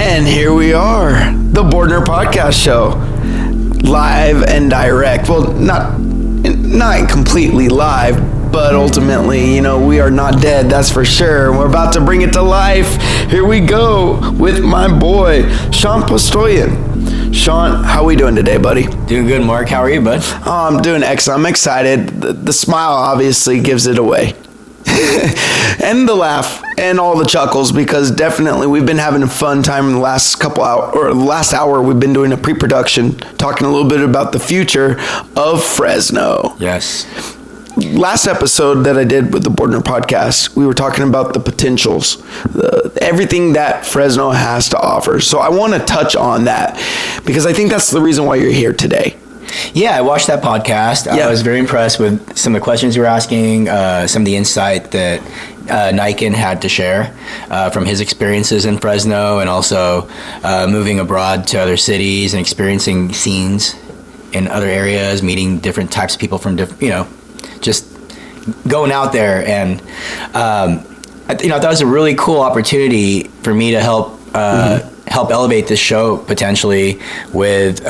And here we are, the Bordner podcast show, live and direct. Well, not completely live, but ultimately, we are not dead, that's for sure. We're about to bring it to life. Here we go with my boy, Shant Postoyan. Shant, how we doing today, buddy? Doing good, Mark. How are you, bud? Oh, I'm doing excellent. I'm excited. The smile obviously gives it away. And the laugh and all the chuckles, because definitely we've been having a fun time in the last couple hours, or last hour we've been doing a pre-production, talking a little bit about the future of Fresno. Yes. Last episode that I did with the Bordner podcast, we were talking about the potentials, everything that Fresno has to offer. So I want to touch on that because I think that's the reason why you're here today. Yeah, I watched that podcast. Yeah. I was very impressed with some of the questions you were asking, some of the insight that Nykkynn had to share from his experiences in Fresno, and also moving abroad to other cities and experiencing scenes in other areas, meeting different types of people from different, just going out there. And I thought it was a really cool opportunity for me to help elevate this show potentially with.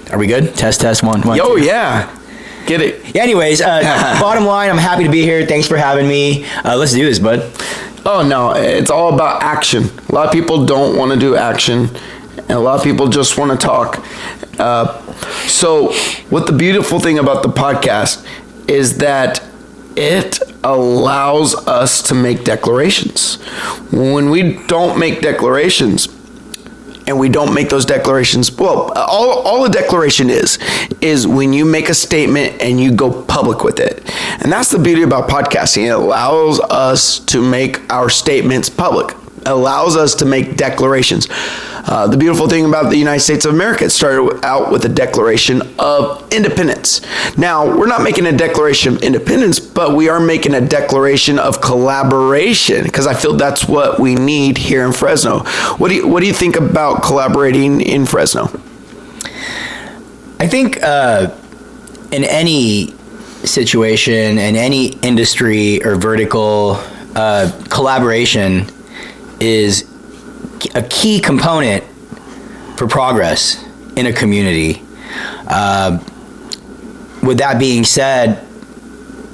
Are we good? Test 1. Yo, yeah. Get it. Yeah, anyways, bottom line, I'm happy to be here. Thanks for having me. Let's do this, bud. Oh, no. It's all about action. A lot of people don't want to do action, and a lot of people just want to talk. So what the beautiful thing about the podcast is that it allows us to make declarations. When we don't make declarations, and we don't make those declarations, well, all a declaration is when you make a statement and you go public with it. And that's the beauty about podcasting. It allows us to make our statements public. It allows us to make declarations. The beautiful thing about the United States of America, it started out with a Declaration of Independence. Now, we're not making a Declaration of Independence, but we are making a declaration of collaboration, because I feel that's what we need here in Fresno. What do you think about collaborating in Fresno? I think in any situation, in any industry or vertical, collaboration is a key component for progress in a community. With that being said,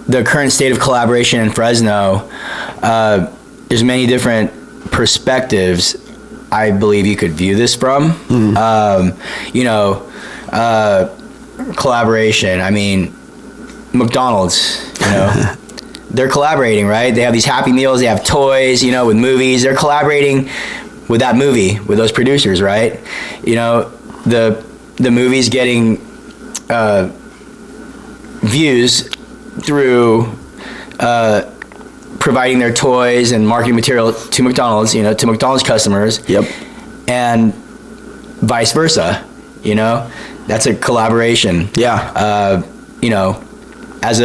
the current state of collaboration in Fresno, there's many different perspectives I believe you could view this from. Collaboration. I mean, McDonald's, they're collaborating, right? They have these Happy Meals, they have toys, with movies. They're collaborating with that movie, with those producers, right? The movie's getting views through providing their toys and marketing material to McDonald's, to McDonald's customers. Yep. And vice versa, that's a collaboration. Yeah. As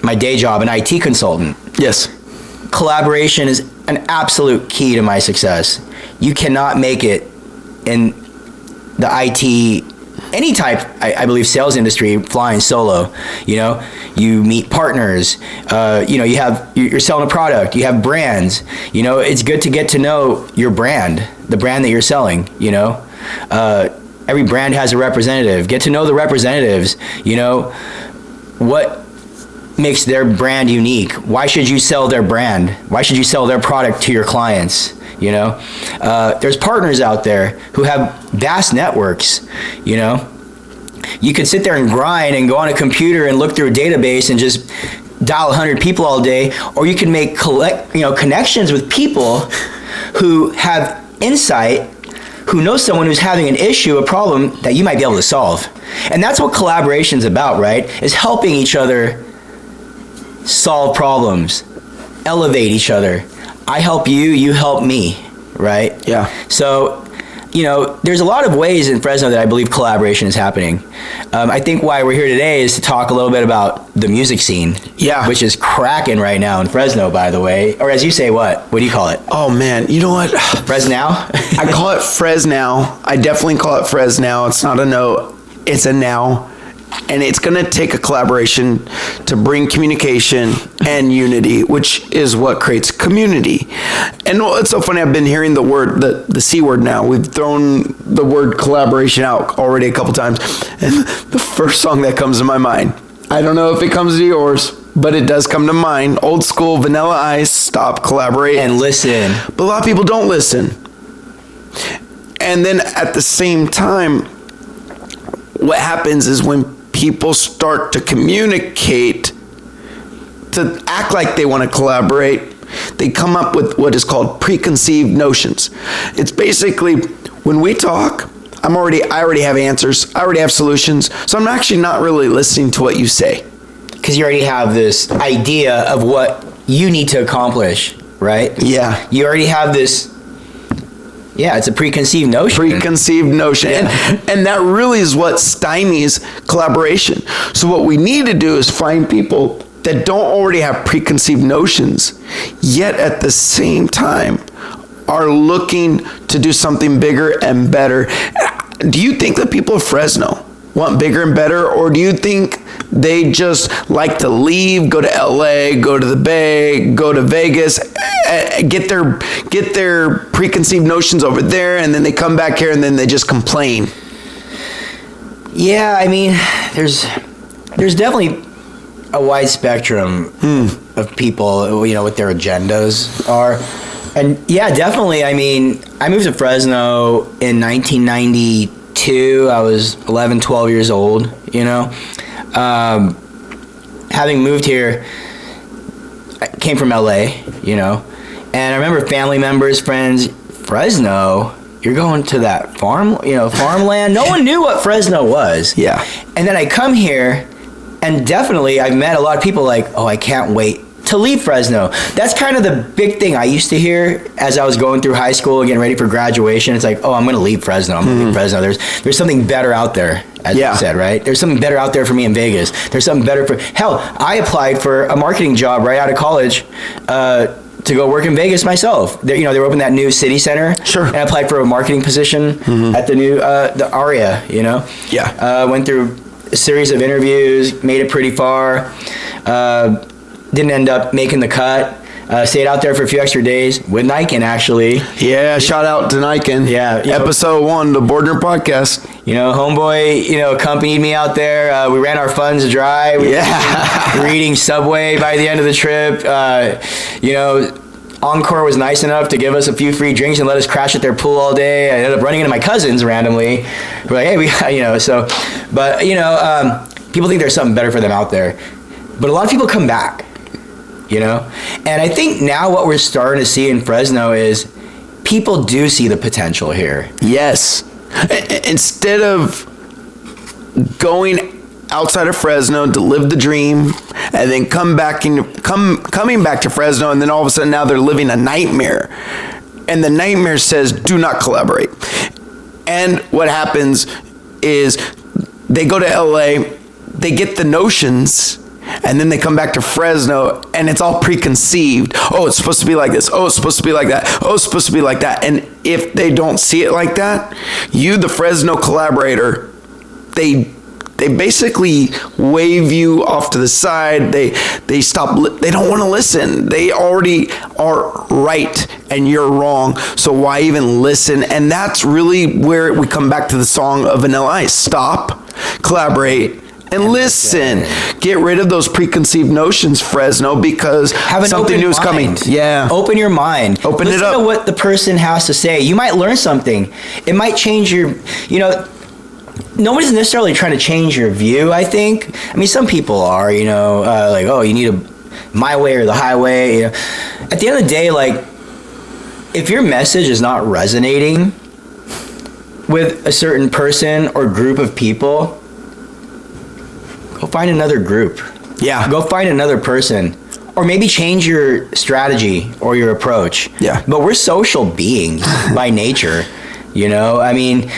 my day job, an IT consultant. Yes. Collaboration is an absolute key to my success. You cannot make it in the IT, any type, I believe, sales industry, flying solo. You meet partners. You're selling a product. You have brands. It's good to get to know your brand, the brand that you're selling. Every brand has a representative. Get to know the representatives. What makes their brand unique? Why should you sell their brand? Why should you sell their product to your clients? There's partners out there who have vast networks. You could sit there and grind and go on a computer and look through a database and just dial 100 people all day, or you can make connections with people who have insight, who know someone who's having an issue, a problem that you might be able to solve. And that's what collaboration's about, right? Is helping each other solve problems, elevate each other. I help you, you help me, right? Yeah. So, there's a lot of ways in Fresno that I believe collaboration is happening. I think why we're here today is to talk a little bit about the music scene. Yeah. Which is cracking right now in Fresno, by the way. Or as you say, what do you call it? Oh, man. You know what? Fresno? I call it Fresno. I definitely call it Fresno. It's not a no. It's a now. And it's going to take a collaboration to bring communication and unity, which is what creates community. And it's so funny, I've been hearing the C word now. We've thrown the word collaboration out already a couple times. And the first song that comes to my mind, I don't know if it comes to yours, but it does come to mind. Old school Vanilla Ice, Stop, Collaborate. And listen. But a lot of people don't listen. And then at the same time, what happens is when people start to communicate, to act like they want to collaborate, they come up with what is called preconceived notions. It's basically, when we talk, I already have answers, I already have solutions, so I'm actually not really listening to what you say. Because you already have this idea of what you need to accomplish, right? Yeah. You already have this. Yeah, it's a preconceived notion. Yeah. And that really is what stymies collaboration. So what we need to do is find people that don't already have preconceived notions, yet at the same time are looking to do something bigger and better. Do you think that people of Fresno want bigger and better, or do you think they just like to leave, go to LA, go to the Bay, go to Vegas, get their preconceived notions over there, and then they come back here and then they just complain? Yeah, I mean, there's definitely a wide spectrum of people, you know, what their agendas are. And yeah, definitely, I mean, I moved to Fresno in 1992. I was 11, 12 years old, you know. Having moved here, I came from LA, you know. And I remember family members, friends, Fresno, you're going to that farmland. No one knew what Fresno was. Yeah. And then I come here, and definitely I've met a lot of people like, oh, I can't wait to leave Fresno. That's kind of the big thing I used to hear as I was going through high school and getting ready for graduation. It's like, oh, I'm going to leave Fresno. I'm going to leave Fresno. There's something better out there, as you said, right? There's something better out there for me in Vegas. There's something better for... Hell, I applied for a marketing job right out of college to go work in Vegas myself. They were opening that new city center. Sure. And I applied for a marketing position at the new the Aria, you know? Yeah. Went through a series of interviews, made it pretty far. Didn't end up making the cut. Stayed out there for a few extra days with Nykkynn, actually. Yeah, shout out to Nykkynn. Yeah. Episode 1, the Bordner podcast. You know, homeboy, accompanied me out there. We ran our funds dry. We were eating Subway by the end of the trip. Encore was nice enough to give us a few free drinks and let us crash at their pool all day. I ended up running into my cousins randomly. We're like, hey, people think there's something better for them out there. But a lot of people come back. And I think now what we're starting to see in Fresno is people do see the potential here. Yes. Instead of going outside of Fresno to live the dream and then coming back to Fresno, and then all of a sudden now they're living a nightmare. And the nightmare says, do not collaborate. And what happens is they go to LA, they get the notions, and then they come back to Fresno, and it's all preconceived. Oh, it's supposed to be like this. Oh, it's supposed to be like that. Oh, it's supposed to be like that. And if they don't see it like that, you, the Fresno collaborator, they basically wave you off to the side. They stop. They don't want to listen. They already are right, and you're wrong. So why even listen? And that's really where we come back to the song of Vanilla Ice. Stop, collaborate, and listen. Get rid of those preconceived notions, Fresno, because something new is coming. Yeah. Open your mind. Listen it up. Listen to what the person has to say. You might learn something. It might change your, nobody's necessarily trying to change your view, I think. I mean, some people are, like, oh, you need my way or the highway. At the end of the day, like, if your message is not resonating with a certain person or group of people, go find another group. Yeah. Go find another person. Or maybe change your strategy or your approach. Yeah. But we're social beings by nature. I mean,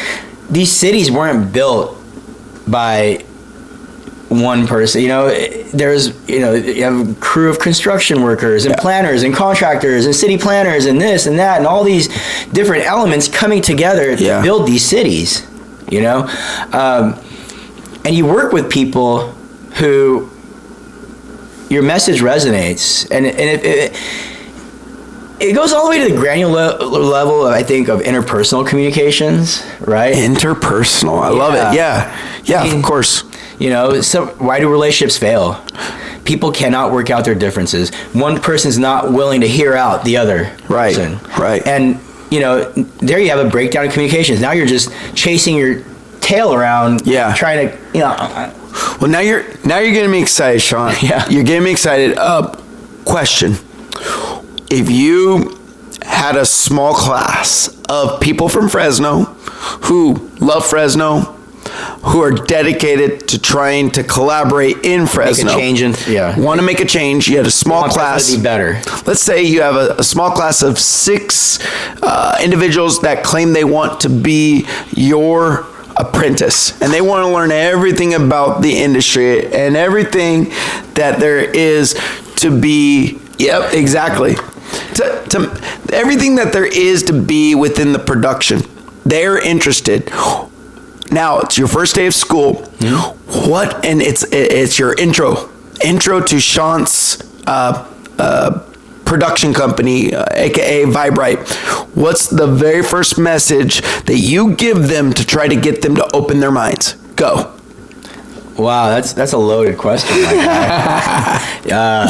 these cities weren't built by one person. There's, you have a crew of construction workers and planners and contractors and city planners and this and that and all these different elements coming together to build these cities, and you work with people who your message resonates, and it goes all the way to the granular level, I think, of interpersonal communications, right? Interpersonal. I love it. Yeah, of course. So why do relationships fail? People cannot work out their differences. One person's not willing to hear out the other person. Right. And, there you have a breakdown in communications. Now you're just chasing your tail around, trying to, Well, now you're getting me excited, Sean. Yeah. You're getting me excited. Question. If you had a small class of people from Fresno who love Fresno, who are dedicated to trying to collaborate in Fresno, make a change want to make a change. You had a small class. To be better. Let's say you have a small class of 6 individuals that claim they want to be your apprentice, and they want to learn everything about the industry and everything that there is to be. Yep, exactly. To everything that there is to be within the production. They're interested. Now it's your first day of school. Mm-hmm. What? And it's your intro to Shant's production company, aka VibeRight. What's the very first message that you give them to try to get them to open their minds? Go. Wow, that's a loaded question, my guy.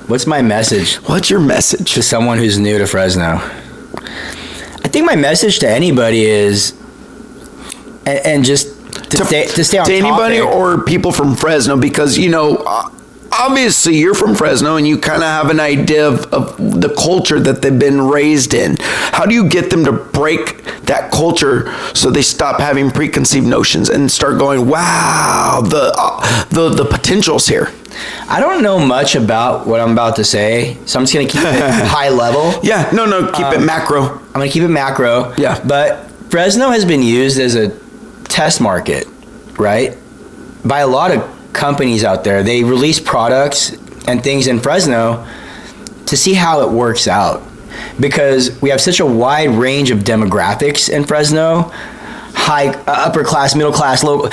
What's my message? What's your message to someone who's new to Fresno? I think my message to anybody is, and just to stay on to anybody topic. Or people from Fresno, because obviously you're from Fresno and you kind of have an idea of the culture that they've been raised in. How do you get them to break that culture so they stop having preconceived notions and start going, wow, the potential's here? I don't know much about what I'm about to say, so I'm just going to keep it high level. Yeah, no, keep it macro. I'm going to keep it macro. Yeah. But Fresno has been used as a test market, right? By a lot of companies out there. They release products and things in Fresno to see how it works out, because we have such a wide range of demographics in Fresno, high, upper class, middle class, local.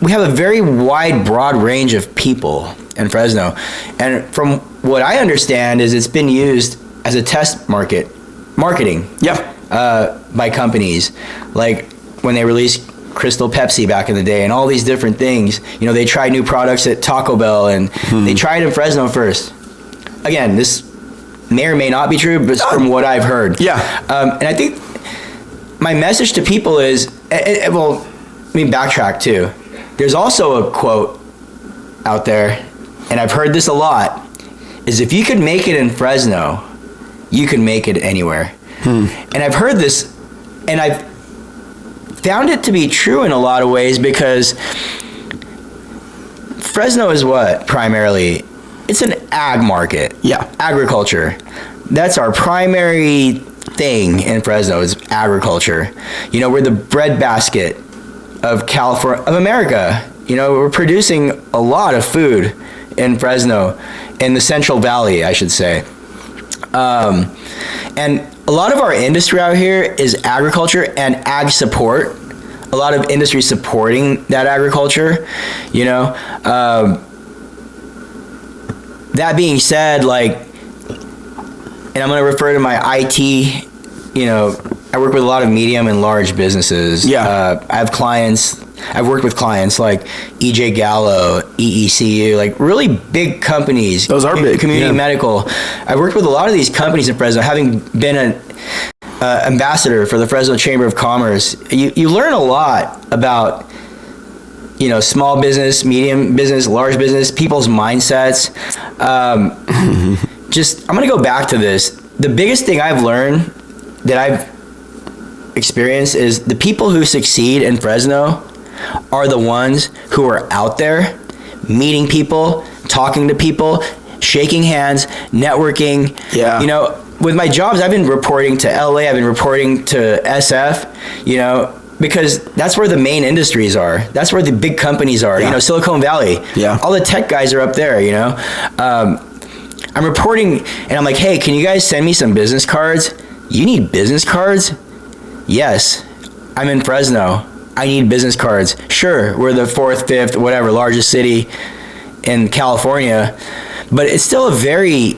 We have a very wide, broad range of people in Fresno, and from what I understand is it's been used as a test marketing. Yeah. By companies, like when they released Crystal Pepsi back in the day and all these different things. They tried new products at Taco Bell, and they tried in Fresno first. Again, this may or may not be true, but from what I've heard. Yeah. And I think my message to people is, well, let me backtrack too. There's also a quote out there, and I've heard this a lot, is if you could make it in Fresno, you can make it anywhere. And I've heard this, and I've found it to be true in a lot of ways, because Fresno is what primarily? It's an ag market. Yeah. Agriculture. That's our primary thing in Fresno, is agriculture. We're the breadbasket of California, of America. We're producing a lot of food in Fresno, in the Central Valley, I should say. And a lot of our industry out here is agriculture and ag support. A lot of industry supporting that agriculture, That being said, and I'm going to refer to my IT, I work with a lot of medium and large businesses. Yeah. I have clients. I've worked with clients like EJ Gallo, EECU, really big companies. Those are big. Community Medical. I've worked with a lot of these companies in Fresno, having been an ambassador for the Fresno Chamber of Commerce. You learn a lot about, small business, medium business, large business, people's mindsets. I'm going to go back to this. The biggest thing I've learned that I've experienced is the people who succeed in Fresno are the ones who are out there meeting people, talking to people, shaking hands, networking. Yeah. With my jobs, I've been reporting to LA, I've been reporting to SF, because that's where the main industries are. That's where the big companies are, Silicon Valley. Yeah. All the tech guys are up there, I'm reporting, and I'm like, hey, can you guys send me some business cards? You need business cards? Yes. I'm in Fresno. I need business cards. Sure, we're the fourth, fifth, whatever, largest city in California, but it's still a very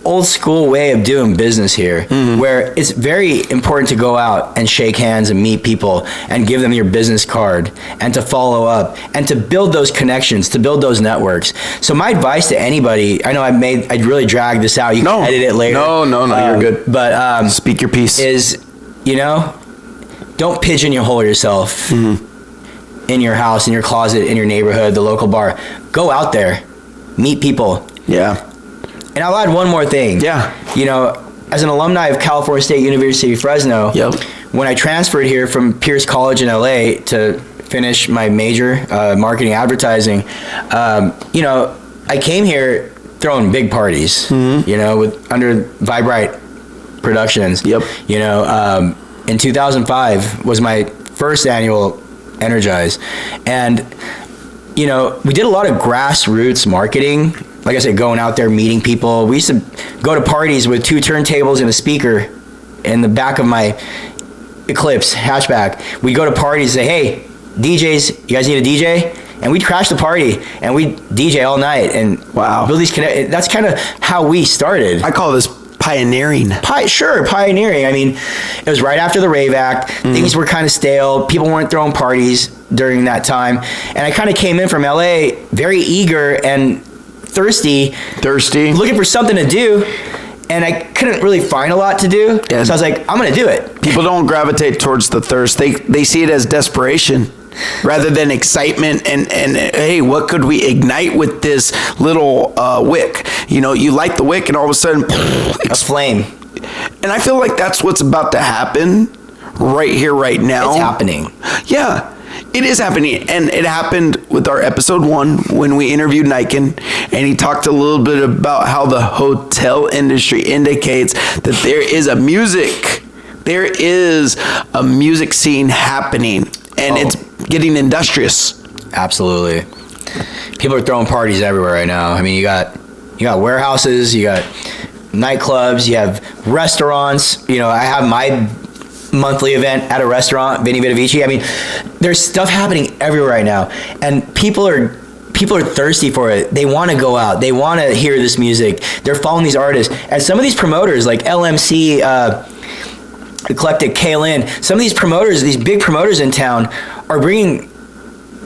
old school way of doing business here, where it's very important to go out and shake hands and meet people and give them your business card and to follow up and to build those connections, to build those networks. So my advice to anybody, I know I really dragged this out. You can edit it later. No, you're good. But speak your piece. Is, don't pigeonhole yourself in your house, in your closet, in your neighborhood, the local bar. Go out there, meet people. Yeah. And I'll add one more thing. Yeah. As an alumni of California State University, Fresno, when I transferred here from Pierce College in LA to finish my major, marketing advertising, I came here throwing big parties, with under VibeRight Productions. In 2005 was my first annual Energize. And, we did a lot of grassroots marketing. Like I said, going out there, meeting people. We used to go to parties with 2 turntables and a speaker in the back of my Eclipse hatchback. We'd go to parties and say, hey, DJs, you guys need a DJ? And we'd crash the party and we'd DJ all night and build these connections. That's kind of how we started. I call this pioneering. Pioneering. I mean, it was right after the Rave Act. Things were kind of stale. People weren't throwing parties during that time. And I kind of came in from LA very eager and thirsty, looking for something to do, and I couldn't really find a lot to do. So I was like, I'm gonna do it. People don't gravitate towards the thirst. They see it as desperation rather than excitement and hey, what could we ignite with this little wick? You light the wick and all of a sudden a flame. And I feel like that's what's about to happen right here, right now. It's happening. Yeah. It is happening, and it happened with our episode 1 when we interviewed Nykkynn, and he talked a little bit about how the hotel industry indicates that there is a music scene happening, and it's getting industrious. Absolutely. People are throwing parties everywhere right now. I mean, you got warehouses, you got nightclubs, you have restaurants. I have my monthly event at a restaurant, Vini Vita Vici. I mean, there's stuff happening everywhere right now, and people are thirsty for it. They want to go out. They want to hear this music. They're following these artists, and some of these promoters like LMC, Eclectic, Kaylin, some of these promoters, these big promoters in town, are bringing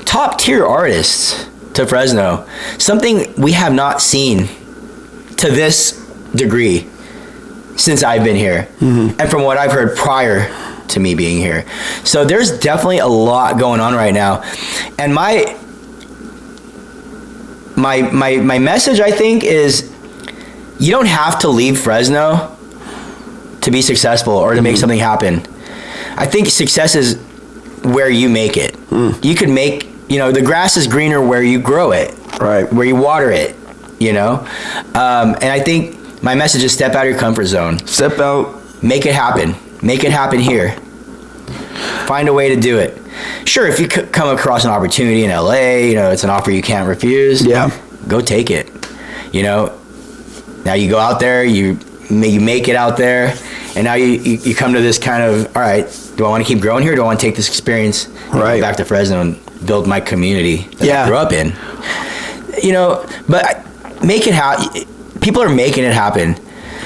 top tier artists to Fresno. Something we have not seen to this degree since I've been here, and from what I've heard prior to me being here. So there's definitely a lot going on right now, and my message, I think, is you don't have to leave Fresno to be successful or to make something happen. I think success is where you make it. You could make, the grass is greener where you grow it, right? Where you water it, and I think my message is step out of your comfort zone. Step out. Make it happen. Make it happen here. Find a way to do it. Sure, if you come across an opportunity in LA, it's an offer you can't refuse. Yeah. Go take it. Now you go out there, you make it out there, and now you come to this kind of, all right, do I want to keep growing here? Or do I want to take this experience and go back to Fresno and build my community that I grew up in? But make it happen. People are making it happen.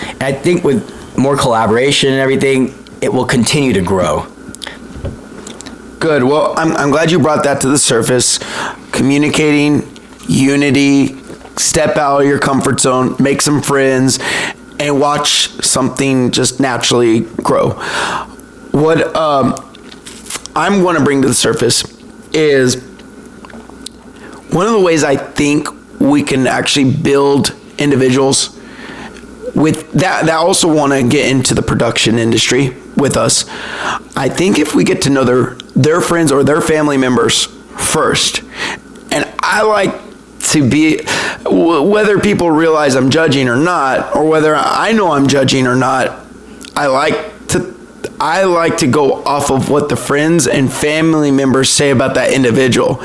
And I think with more collaboration and everything, it will continue to grow. Good. Well, I'm glad you brought that to the surface. Communicating, unity, step out of your comfort zone, make some friends, and watch something just naturally grow. What I'm going to bring to the surface is one of the ways I think we can actually build individuals with that also want to get into the production industry with us. I think if we get to know their friends or their family members first, and I like to be, whether people realize I'm judging or not, or whether I know I'm judging or not, I like to go off of what the friends and family members say about that individual.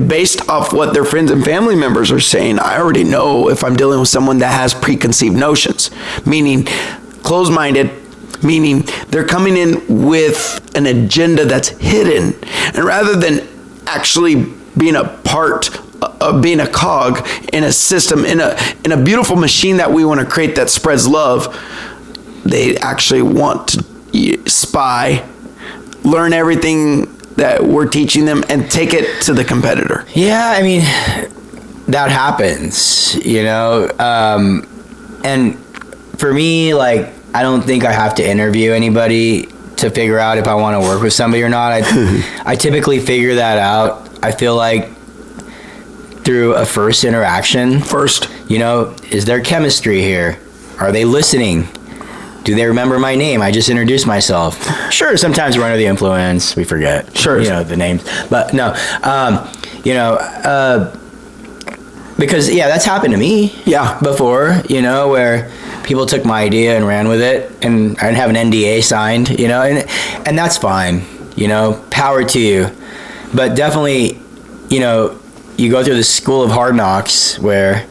Based off what their friends and family members are saying, I already know if I'm dealing with someone that has preconceived notions, meaning closed-minded, meaning they're coming in with an agenda that's hidden. And rather than actually being a part of being a cog in a system, in a beautiful machine that we want to create that spreads love, they actually want to spy, learn everything that we're teaching them, and take it to the competitor. Yeah, I mean, that happens, and for me, like, I don't think I have to interview anybody to figure out if I want to work with somebody or not. I typically figure that out. I feel like through a first interaction. Is there chemistry here? Are they listening? Do they remember my name? I just introduced myself. Sure, sometimes we're under the influence. We forget. Sure. The names. But no, because, that's happened to me. Yeah. Before, where people took my idea and ran with it, and I didn't have an NDA signed, and that's fine, power to you. But definitely, you go through the school of hard knocks where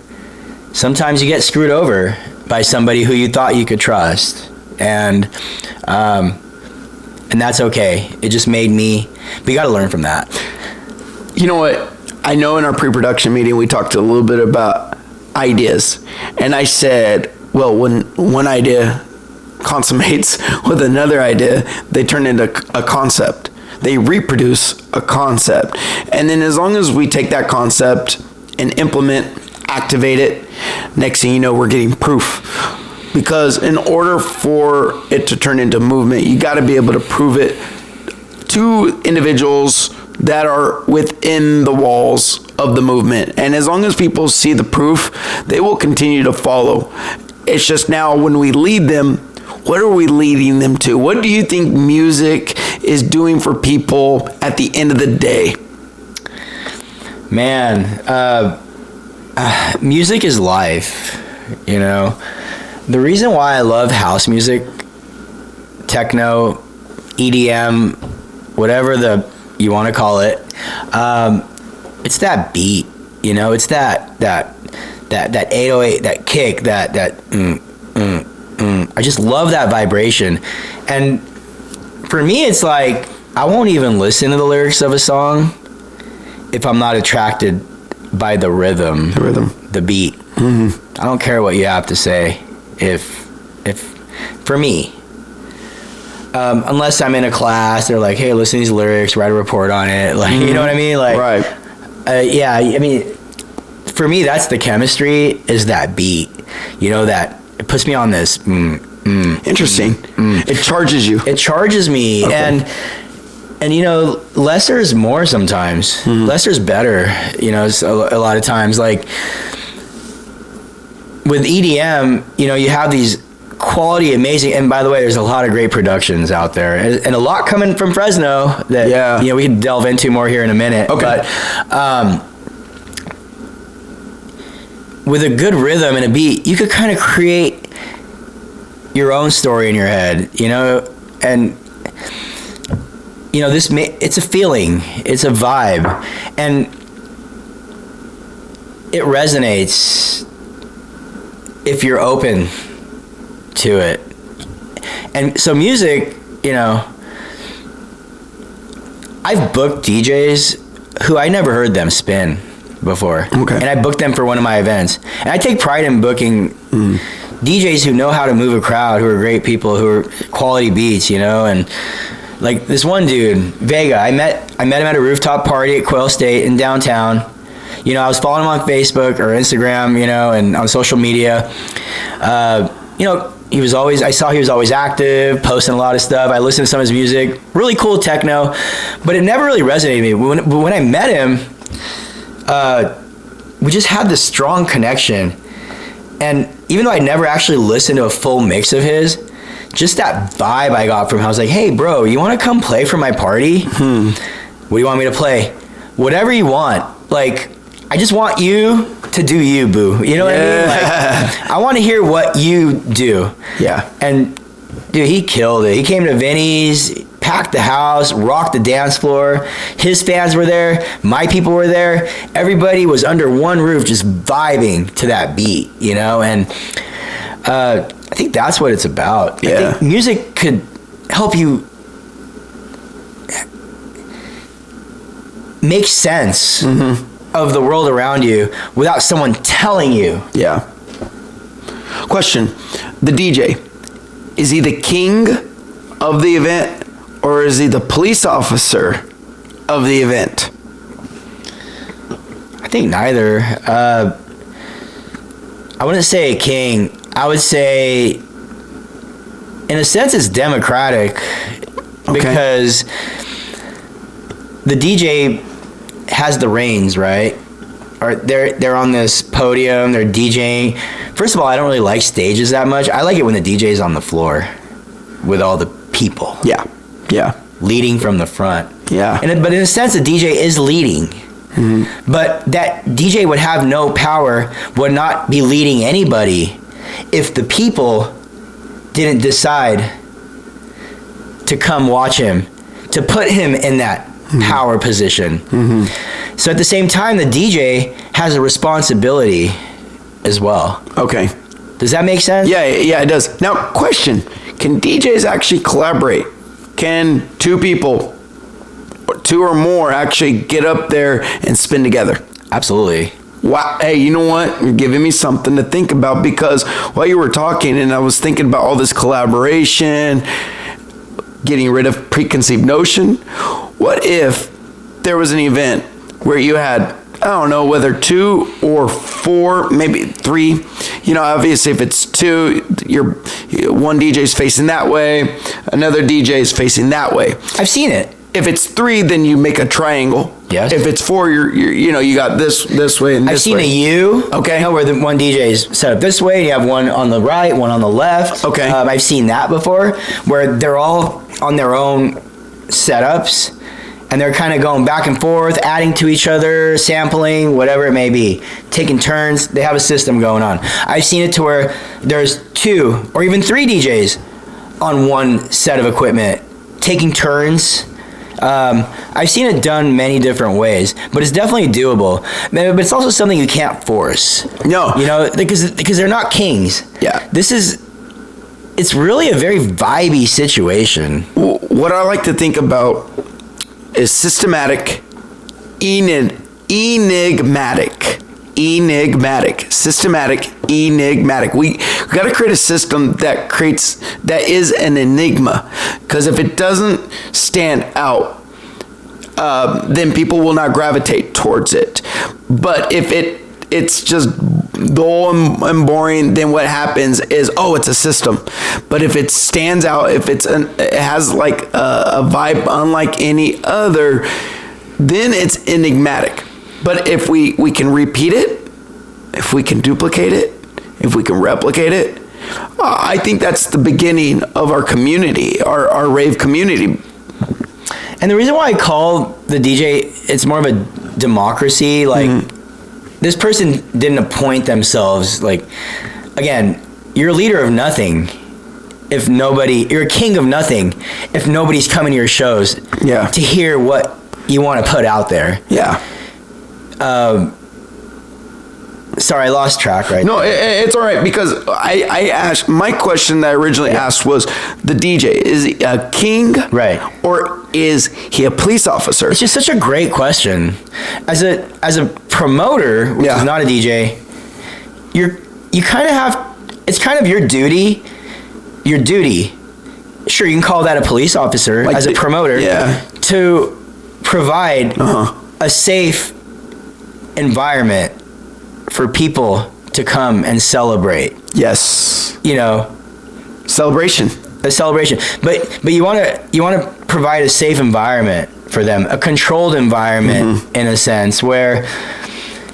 sometimes you get screwed over by somebody who you thought you could trust, and that's okay. It just made me. We got to learn from that. You know what? I know in our pre-production meeting we talked a little bit about ideas, and I said, well, when one idea consummates with another idea, they turn into a concept. They reproduce a concept, and then as long as we take that concept and implement, activate it, next thing you know, we're getting proof. Because in order for it to turn into movement, you got to be able to prove it to individuals that are within the walls of the movement. And as long as people see the proof, they will continue to follow. It's just now when we lead them, what are we leading them to? What do you think music is doing for people at the end of the day? Man, music is life, The reason why I love house music, techno, EDM, whatever you want to call it, it's that beat, it's that 808, that kick, I just love that vibration. And for me, it's like, I won't even listen to the lyrics of a song if I'm not attracted by the rhythm, the beat. Mm-hmm. I don't care what you have to say. If for me, unless I'm in a class, they're like, hey, listen to these lyrics, write a report on it. Like, you know what I mean? Like, right. I mean, for me, that's the chemistry, is that beat, that it puts me on this. Interesting. It charges you. It charges me. Okay. And lesser is more sometimes. Mm-hmm. Lesser is better, a lot of times. Like, with EDM, you have these quality, amazing, and by the way, there's a lot of great productions out there, and a lot coming from Fresno that, we can delve into more here in a minute. Okay. But, with a good rhythm and a beat, you could kind of create your own story in your head, and it's a feeling, it's a vibe, and it resonates if you're open to it. And so music, I've booked DJs who I never heard them spin before. Okay. And I booked them for one of my events. And I take pride in booking DJs who know how to move a crowd, who are great people, who are quality beats, and like this one dude, Vega, I met him at a rooftop party at Quail State in downtown. I was following him on Facebook or Instagram, and on social media. I saw he was always active, posting a lot of stuff. I listened to some of his music, really cool techno, but it never really resonated with me. When I met him, we just had this strong connection. And even though I never actually listened to a full mix of his, just that vibe I got from him, I was like, hey, bro, you want to come play for my party? What do you want me to play? Whatever you want. Like, I just want you to do you, boo. You know what I mean? Like, I want to hear what you do. Yeah. And, dude, he killed it. He came to Vinny's, packed the house, rocked the dance floor. His fans were there. My people were there. Everybody was under one roof just vibing to that beat, And I think that's what it's about. Yeah. I think music could help you make sense of the world around you without someone telling you. Yeah. Question. The DJ, is he the king of the event or is he the police officer of the event? I think neither. I wouldn't say a king. I would say, in a sense, it's democratic because the DJ has the reins, right? Or they're on this podium, they're DJing. First of all, I don't really like stages that much. I like it when the DJ is on the floor with all the people. Yeah. Yeah. Leading from the front. Yeah. But in a sense, the DJ is leading. Mm-hmm. But that DJ would have no power, would not be leading anybody if the people didn't decide to come watch him, to put him in that power position. Mm-hmm. So at the same time, the DJ has a responsibility as well. Okay. Does that make sense? Yeah, it does. Now, question. Can DJs actually collaborate? Can two people, or two or more, actually get up there and spin together? Absolutely. Wow. Hey, you know what? You're giving me something to think about, because while you were talking and I was thinking about all this collaboration, getting rid of preconceived notion, what if there was an event where you had, I don't know, whether 2 or 4, maybe 3, you know, obviously if it's 2, one DJ's facing that way, another DJ's facing that way. I've seen it. If it's 3, then you make a triangle. Yes. If it's 4, you're you got this way and this way. I've seen a U. Okay. You know, where the one DJ is set up this way, and you have one on the right, one on the left. Okay. I've seen that before, where they're all on their own setups, and they're kind of going back and forth, adding to each other, sampling, whatever it may be, taking turns. They have a system going on. I've seen it to where there's 2 or even 3 DJs on one set of equipment, taking turns. I've seen it done many different ways, but it's definitely doable. But it's also something you can't force. No. You know, because they're not kings. Yeah. It's really a very vibey situation. What I like to think about is systematic, enigmatic, systematic, enigmatic. We got to create a system that is an enigma, because if it doesn't stand out, then people will not gravitate towards it. But if it's just dull and boring, then what happens is, it's a system. But if it stands out, if it has like a vibe unlike any other, then it's enigmatic. But if we can repeat it, if we can duplicate it, if we can replicate it, I think that's the beginning of our community, our rave community. And the reason why I call the DJ, it's more of a democracy. Like, this person didn't appoint themselves. Like, again, you're a leader of nothing if you're a king of nothing if nobody's coming to your shows to hear what you want to put out there. Yeah. Sorry, I lost track right No, it's all right, because I asked, my question that I originally asked was, the DJ, is he a king? Right. Or is he a police officer? It's just such a great question. As a promoter, which is not a DJ, you kind of have, it's kind of your duty. Sure, you can call that a police officer, like as a promoter, to provide a safe environment for people to come and celebrate. Yes. You know, celebration. A celebration. But you want to provide a safe environment for them, a controlled environment in a sense, where,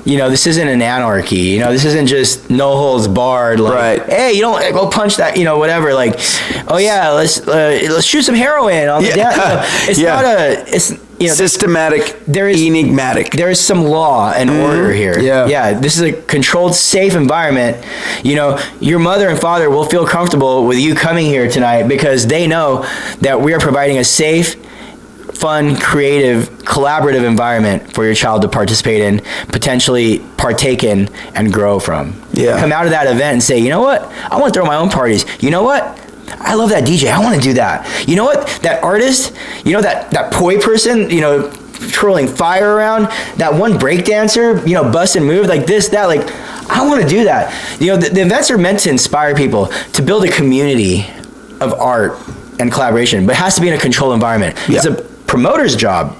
you know, this isn't an anarchy. You know, this isn't just no holds barred. Like, hey, you don't go punch that. You know, whatever. Like, oh yeah, let's shoot some heroin on the dance. You know, it's not it's, you know, systematic, enigmatic. There is some law and order here. Yeah. This is a controlled, safe environment. You know, your mother and father will feel comfortable with you coming here tonight because they know that we are providing a safe, fun, creative, collaborative environment for your child to participate in, potentially partake in, and grow from. Yeah. Come out of that event and say, you know what? I want to throw my own parties. You know what? I love that DJ. I want to do that. You know what? That artist, you know, that poi person, you know, twirling fire around, that one breakdancer, you know, bust and move like this, that, like, I want to do that. You know, the events are meant to inspire people to build a community of art and collaboration, but it has to be in a controlled environment. Yeah. It's a promoter's job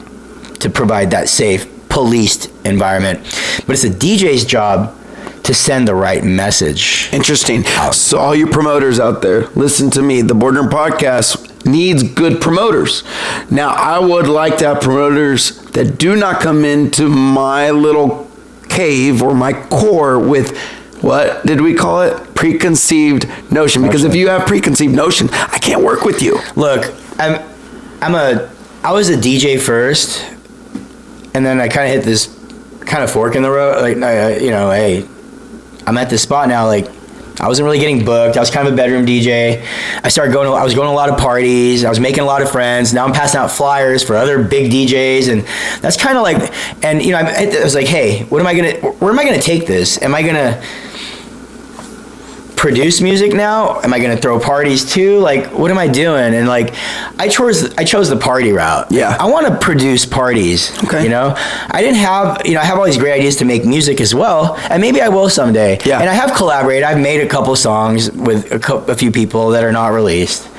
to provide that safe, policed environment, but it's a DJ's job to send the right message. Interesting. So all you promoters out there, listen to me. The Bordner podcast needs good promoters. Now, I would like to have promoters that do not come into my little cave or my core with, what did we call it? Preconceived notion. Because if you have preconceived notion, I can't work with you. Look, I was a DJ first, and then I kind of hit this kind of fork in the road. Like, you know, hey, I'm at this spot now. Like, I wasn't really getting booked. I was kind of a bedroom DJ. I was going to a lot of parties. I was making a lot of friends. Now I'm passing out flyers for other big DJs, and that's kind of like. And you know, I was like, hey, where am I gonna take this? Am I gonna produce music now? Am I gonna throw parties too? Like, what am I doing? And like, I chose the party route. Yeah, I want to produce parties. Okay, you know, I have all these great ideas to make music as well, and maybe I will someday. Yeah, and I have collaborated. I've made a couple songs with a few people that are not released,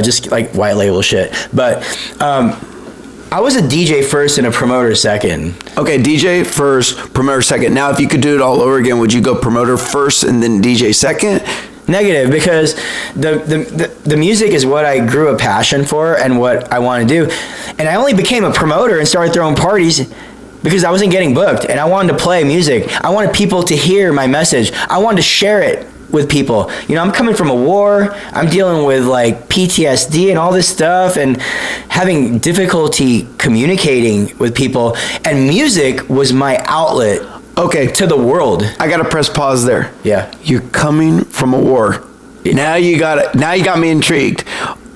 just like white label shit. But I was a DJ first and a promoter second. Okay, DJ first, promoter second. Now, if you could do it all over again, would you go promoter first and then DJ second? Negative, because the music is what I grew a passion for and what I want to do. And I only became a promoter and started throwing parties because I wasn't getting booked, and I wanted to play music. I wanted people to hear my message. I wanted to share it with people. You know, I'm coming from a war. I'm dealing with like PTSD and all this stuff, and having difficulty communicating with people, and music was my outlet. Okay, to the world. I gotta press pause there. Yeah, you're coming from a war. Now you got me intrigued.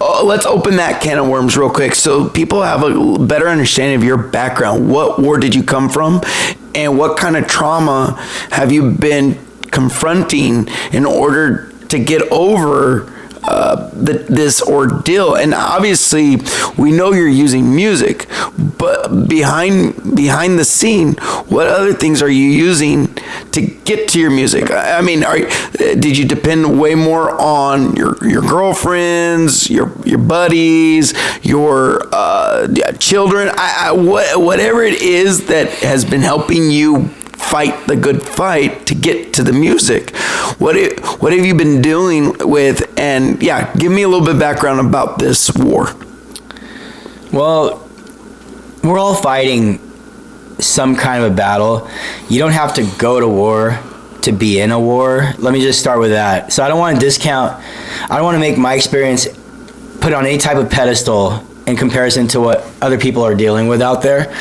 Oh, let's open that can of worms real quick so people have a better understanding of your background. What war did you come from, and what kind of trauma have you been confronting in order to get over this ordeal? And obviously we know you're using music, but behind the scene, what other things are you using to get to your music? I mean, did you depend way more on your girlfriends, your buddies, your children, whatever it is that has been helping you fight the good fight to get to the music? What have you been dealing with? And yeah, give me a little bit of background about this war. Well, we're all fighting some kind of a battle. You don't have to go to war to be in a war. Let me just start with that. So I don't want to discount, I don't want to make my experience put on any type of pedestal in comparison to what other people are dealing with out there.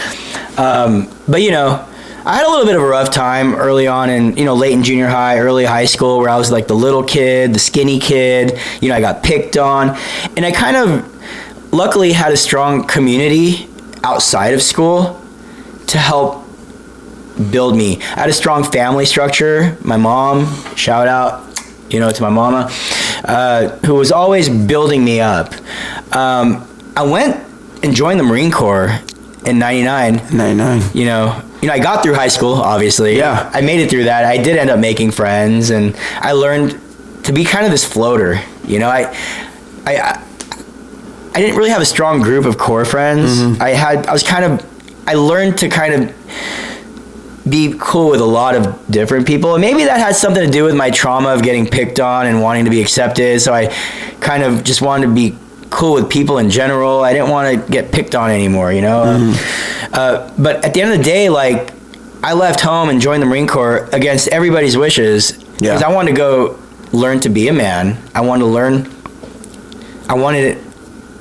But you know, I had a little bit of a rough time early on in, you know, late in junior high, early high school, where I was like the little kid, the skinny kid, you know, I got picked on, and I kind of luckily had a strong community outside of school to help build me. I had a strong family structure. My mom, shout out, you know, to my mama, who was always building me up. I went and joined the Marine Corps in 99. You know, I got through high school, obviously. Yeah. I made it through that. I did end up making friends, and I learned to be kind of this floater. You know, I didn't really have a strong group of core friends. Mm-hmm. I learned to kind of be cool with a lot of different people. And maybe that had something to do with my trauma of getting picked on and wanting to be accepted. So I kind of just wanted to be cool with people in general. I didn't want to get picked on anymore, you know? Mm-hmm. But at the end of the day, like, I left home and joined the Marine Corps against everybody's wishes. Yeah. Because I wanted to go learn to be a man. I wanted it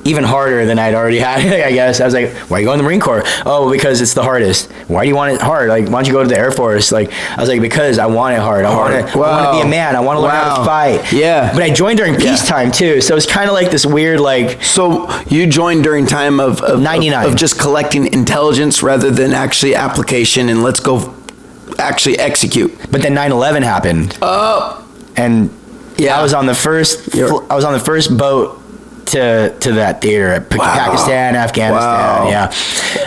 even harder than I'd already had it, I guess. I was like, why are you going to the Marine Corps? Oh, because it's the hardest. Why do you want it hard? Like, why don't you go to the Air Force? Like, I was like, because I want it hard. I want to be a man. I want to learn how to fight. Yeah. But I joined during peacetime too. So it's kind of like this weird, like. So you joined during time of 99. Of just collecting intelligence rather than actually application, and let's go actually execute. But then 9/11 happened. Oh. And Yeah. I was on the first boat to that theater, Pakistan, Afghanistan.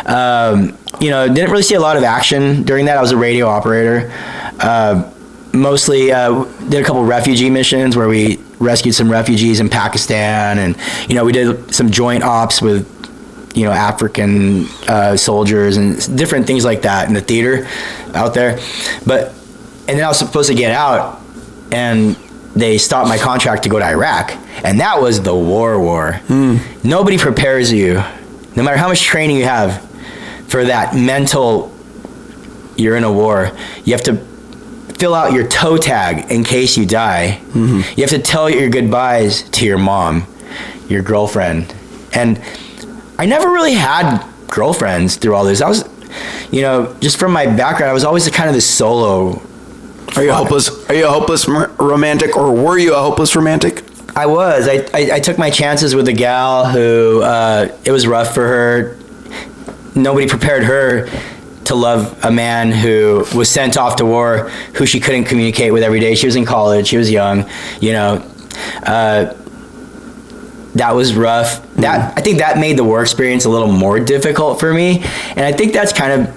Wow. Yeah. Didn't really see a lot of action during that. I was a radio operator. Mostly did a couple refugee missions where we rescued some refugees in Pakistan, and we did some joint ops with African soldiers and different things like that in the theater out there. And then I was supposed to get out, and they stopped my contract to go to Iraq, and that was the war. Nobody prepares you, no matter how much training you have, for that mental. You're in a war. You have to fill out your toe tag in case you die. You have to tell your goodbyes to your mom, your girlfriend, and I never really had girlfriends through all this. I was, just from my background, I was always kind of this solo. Are you a hopeless romantic, or were you a hopeless romantic? I was. I took my chances with a gal who, it was rough for her. Nobody prepared her to love a man who was sent off to war, who she couldn't communicate with every day. She was in college. She was young. That was rough. I think that made the war experience a little more difficult for me. And I think that's kind of,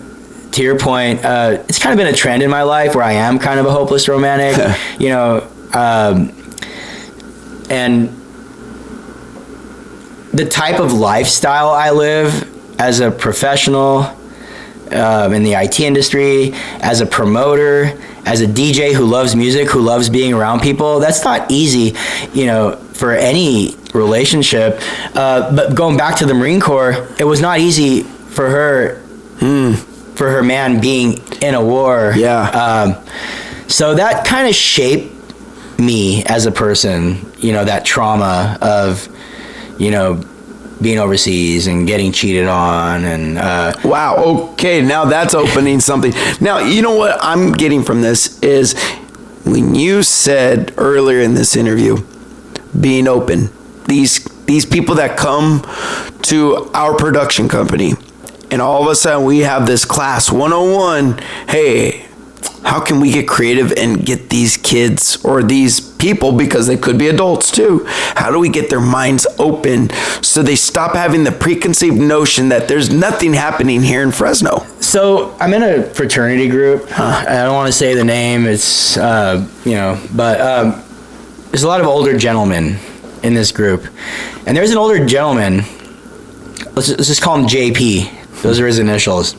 to your point, it's kind of been a trend in my life where I am kind of a hopeless romantic, and the type of lifestyle I live as a professional in the IT industry, as a promoter, as a DJ who loves music, who loves being around people, that's not easy, for any relationship. But going back to the Marine Corps, it was not easy for her, for her man being in a war. Yeah. So that kind of shaped me as a person, that trauma of, being overseas and getting cheated on and wow, okay, now that's opening something. Now, what I'm getting from this is when you said earlier in this interview, being open, these people that come to our production company, and all of a sudden we have this class 101, hey, how can we get creative and get these kids or these people, because they could be adults too, how do we get their minds open so they stop having the preconceived notion that there's nothing happening here in Fresno? So I'm in a fraternity group. I don't want to say the name. It's, but there's a lot of older gentlemen in this group. And there's an older gentleman, let's just call him JP. Those are his initials.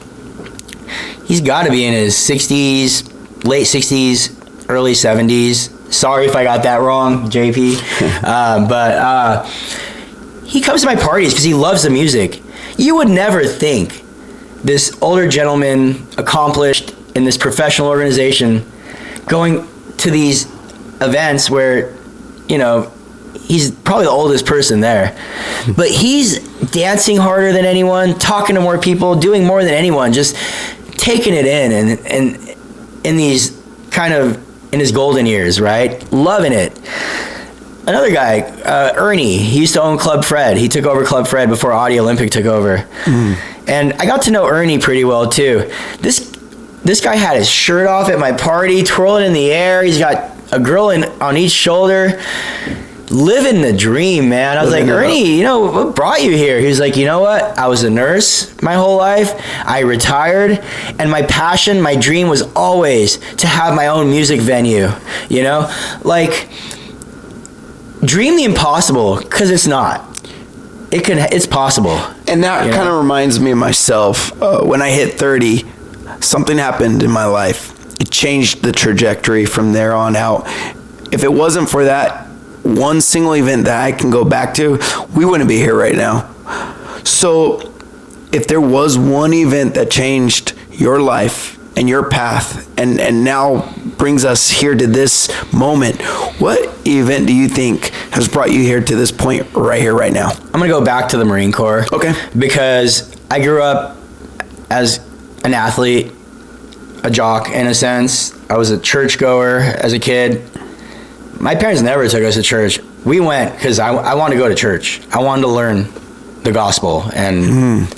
He's got to be in his 60s, late 60s, early 70s. Sorry if I got that wrong, JP. But he comes to my parties because he loves the music. You would never think this older gentleman, accomplished in this professional organization, going to these events where, he's probably the oldest person there. But he's dancing harder than anyone, talking to more people, doing more than anyone, just taking it in and in these kind of, in his golden years, right? Loving it. Another guy, Ernie, he used to own Club Fred. He took over Club Fred before Audio Olympic took over. And I got to know Ernie pretty well too. This guy had his shirt off at my party, twirling in the air. He's got a girl on each shoulder. Living the dream, man. I was like, Ernie, what brought you here? He was like, you know what? I was a nurse my whole life. I retired, and my passion, my dream was always to have my own music venue. Like, dream the impossible, because it's not. It's possible. And that kind of reminds me of myself. When I hit 30, something happened in my life. It changed the trajectory from there on out. If it wasn't for that one single event that I can go back to, we wouldn't be here right now. So if there was one event that changed your life and your path and now brings us here to this moment, what event do you think has brought you here to this point right here, right now? I'm going to go back to the Marine Corps. Okay. Because I grew up as an athlete, a jock in a sense. I was a churchgoer as a kid. My parents never took us to church. We went because I wanted to go to church. I wanted to learn the gospel. And,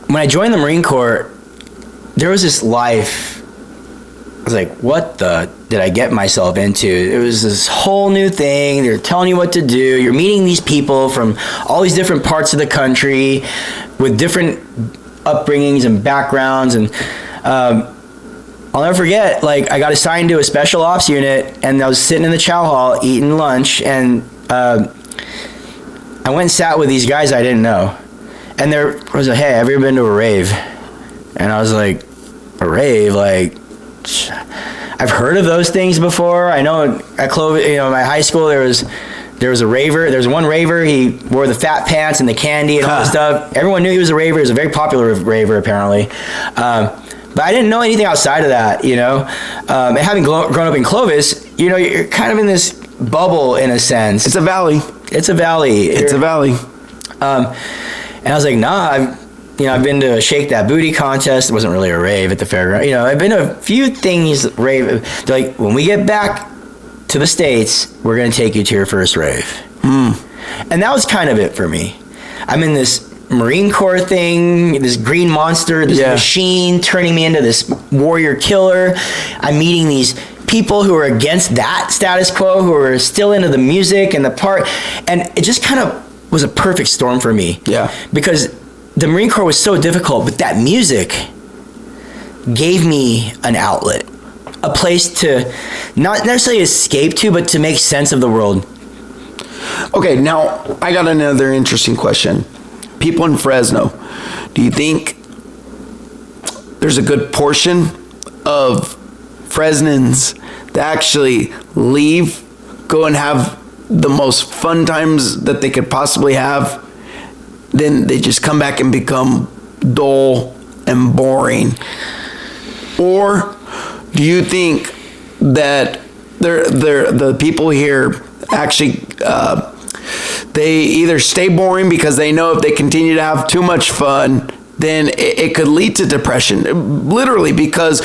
when I joined the Marine Corps, there was this life was like, what the did I get myself into? It was this whole new thing. They're telling you what to do. You're meeting these people from all these different parts of the country with different upbringings and backgrounds. And I'll never forget, like, I got assigned to a special ops unit, and I was sitting in the chow hall eating lunch, and I went and sat with these guys I didn't know. And there was hey, have you ever been to a rave? And I was like, a rave? Like, I've heard of those things before. I know at Clovis, my high school, there was a raver. There was one raver. He wore the fat pants and the candy and all that stuff. Everyone knew he was a raver. He was a very popular raver, apparently. But I didn't know anything outside of that, And having grown up in Clovis, you're kind of in this bubble in a sense. It's a valley. It's a valley. And I was like, nah, I've been to a Shake That Booty contest. It wasn't really a rave at the fairground. I've been to a few things, rave. They're like, when we get back to the States, we're going to take you to your first rave. And that was kind of it for me. I'm in this Marine Corps thing, this green monster, this machine turning me into this warrior killer. I'm meeting these people who are against that status quo, who are still into the music and the part. And it just kind of was a perfect storm for me. Yeah. Because the Marine Corps was so difficult, but that music gave me an outlet, a place to not necessarily escape to, but to make sense of the world. Okay, now I got another interesting question. People in Fresno, do you think there's a good portion of Fresnans that actually leave, go and have the most fun times that they could possibly have, then they just come back and become dull and boring? Or do you think that the people here actually they either stay boring because they know if they continue to have too much fun, then it could lead to depression? Literally, because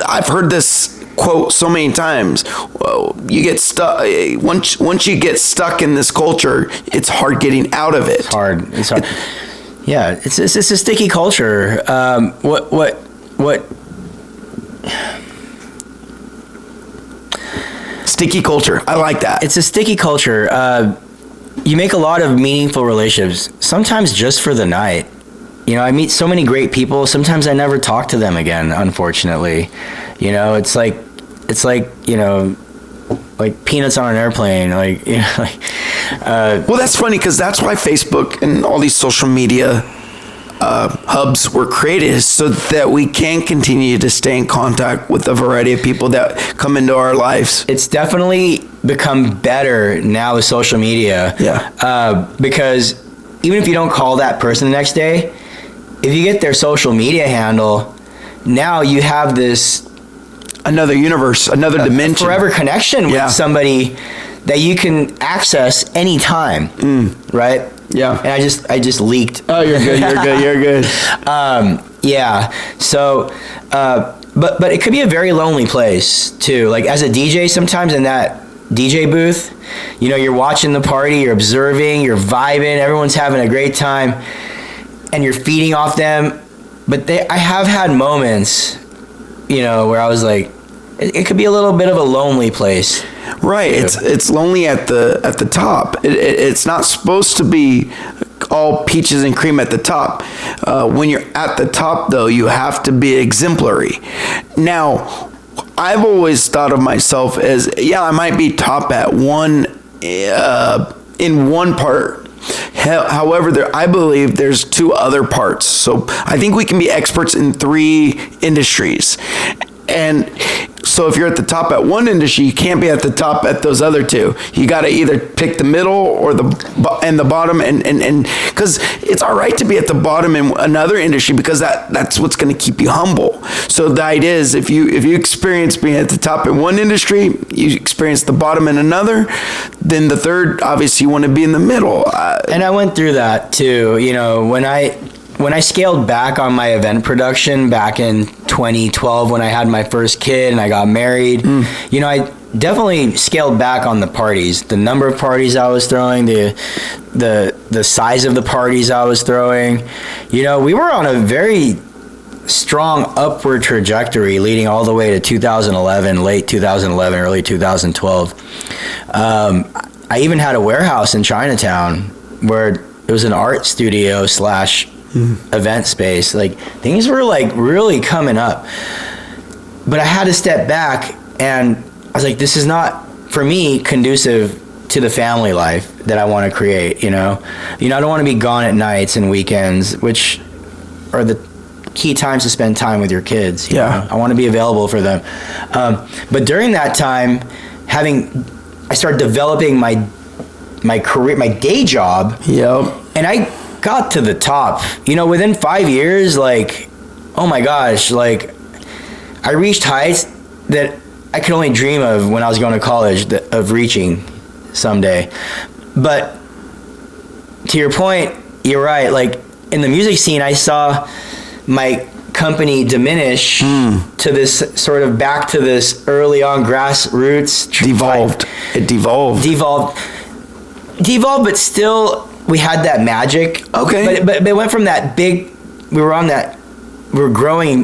I've heard this quote so many times. You get stuck once you get stuck in this culture, it's hard getting out of it. It's hard. Yeah, it's a sticky culture. What sticky culture. I like that. It's a sticky culture. You make a lot of meaningful relationships, sometimes just for the night. I meet so many great people. Sometimes I never talk to them again, unfortunately. It's like like peanuts on an airplane. Well, that's funny, because that's why Facebook and all these social media hubs were created, so that we can continue to stay in contact with a variety of people that come into our lives. It's definitely become better now with social media. Yeah. Because even if you don't call that person the next day, if you get their social media handle, now you have this another universe, another dimension, forever connection with somebody that you can access anytime. Right? Yeah. And I just leaked. Oh, you're good. You're good. Yeah. So, but it could be a very lonely place too. Like, as a DJ, sometimes in that DJ booth, you're watching the party, you're observing, you're vibing, everyone's having a great time, and you're feeding off them. But I have had moments, where I was like, it could be a little bit of a lonely place. Right. It's lonely at the top. It's not supposed to be all peaches and cream at the top. When you're at the top, though, you have to be exemplary. Now, I've always thought of myself as, I might be top at one in one part. However, I believe there's two other parts. So I think we can be experts in 3 industries. And so if you're at the top at one industry, you can't be at the top at those other 2. You got to either pick the middle or the bottom, and because it's all right to be at the bottom in another industry, because that's what's going to keep you humble. So the idea is, if you experience being at the top in one industry, you experience the bottom in another, then the third, obviously, you want to be in the middle. And I went through that too. When I scaled back on my event production back in 2012, when I had my first kid and I got married, I definitely scaled back on the parties, the number of parties I was throwing, the size of the parties I was throwing. We were on a very strong upward trajectory leading all the way to 2011, late 2011, early 2012. I even had a warehouse in Chinatown where it was an art studio / event space. Like, things were like really coming up, but I had to step back, and I was like, this is not, for me, conducive to the family life that I want to create. I don't want to be gone at nights and weekends, which are the key times to spend time with your kids. You know? I want to be available for them. But during that time, I started developing my career, my day job. Yep. And I got to the top, within 5 years, like, oh my gosh, like, I reached heights that I could only dream of when I was going to college of reaching someday. But to your point, you're right. Like, in the music scene, I saw my company diminish to this sort of back to this early on grassroots. It devolved, but still we had that magic. Okay. But it went from that big, we were growing,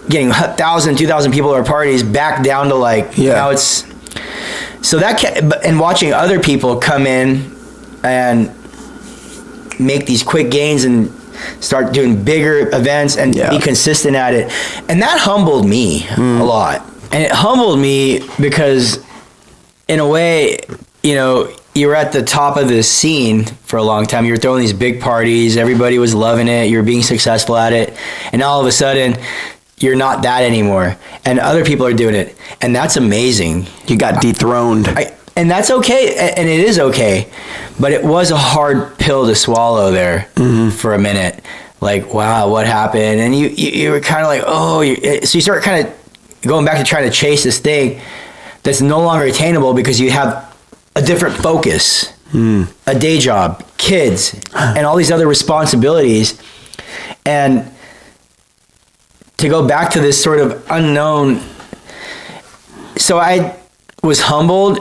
getting 1,000, 2,000 people at our parties, back down to like, now it's, so that, and watching other people come in and make these quick gains and start doing bigger events and be consistent at it. And that humbled me a lot. And it humbled me because, in a way, you were at the top of this scene for a long time. You were throwing these big parties. Everybody was loving it. You were being successful at it. And all of a sudden, you're not that anymore. And other people are doing it. And that's amazing. You got dethroned. And that's okay. And it is okay. But it was a hard pill to swallow there for a minute. Like, wow, what happened? And you were kind of like, so you start kind of going back to trying to chase this thing that's no longer attainable because you have a different focus, a day job, kids, and all these other responsibilities. And to go back to this sort of unknown. So I was humbled,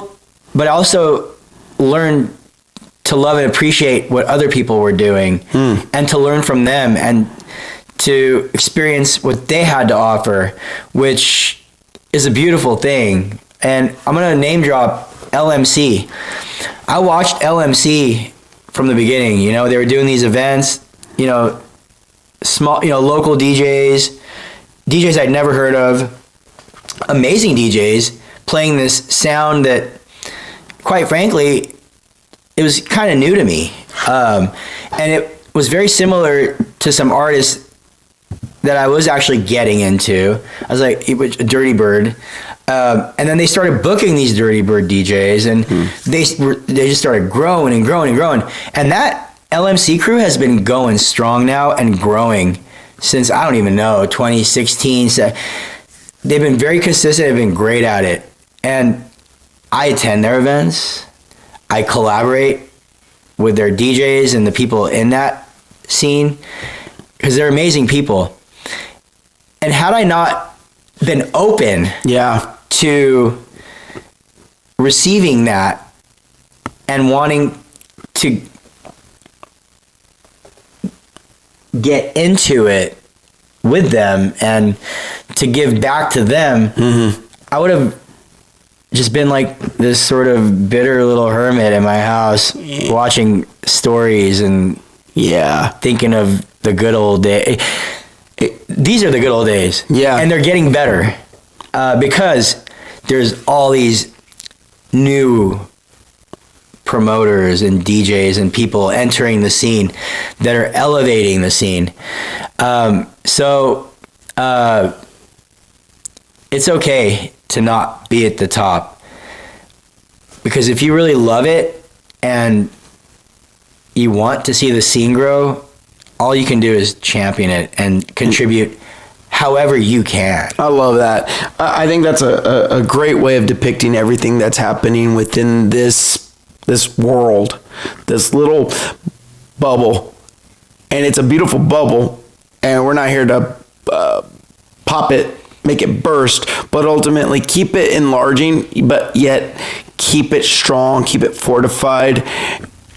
but also learned to love and appreciate what other people were doing and to learn from them and to experience what they had to offer, which is a beautiful thing. And I'm going to name drop LMC. I watched LMC from the beginning. They were doing these events, small, local DJs I'd never heard of, amazing DJs playing this sound that, quite frankly, it was kind of new to me. And it was very similar to some artists that I was actually getting into. I was like, Dirty Bird. And then they started booking these Dirty Bird DJs, and they just started growing and growing and growing. And that LMC crew has been going strong now and growing since, I don't even know, 2016. So they've been very consistent. They've been great at it. And I attend their events. I collaborate with their DJs and the people in that scene because they're amazing people. And had I not been open to receiving that and wanting to get into it with them and to give back to them, I would have just been like this sort of bitter little hermit in my house watching stories and thinking of the good old days. These are the good old days. And they're getting better because there's all these new promoters and DJs and people entering the scene that are elevating the scene. So it's okay to not be at the top, because if you really love it and you want to see the scene grow, all you can do is champion it and contribute however you can. I love that. I think that's a great way of depicting everything that's happening within this world, this little bubble. And it's a beautiful bubble, and we're not here to pop it, make it burst, but ultimately keep it enlarging, but yet keep it strong, keep it fortified.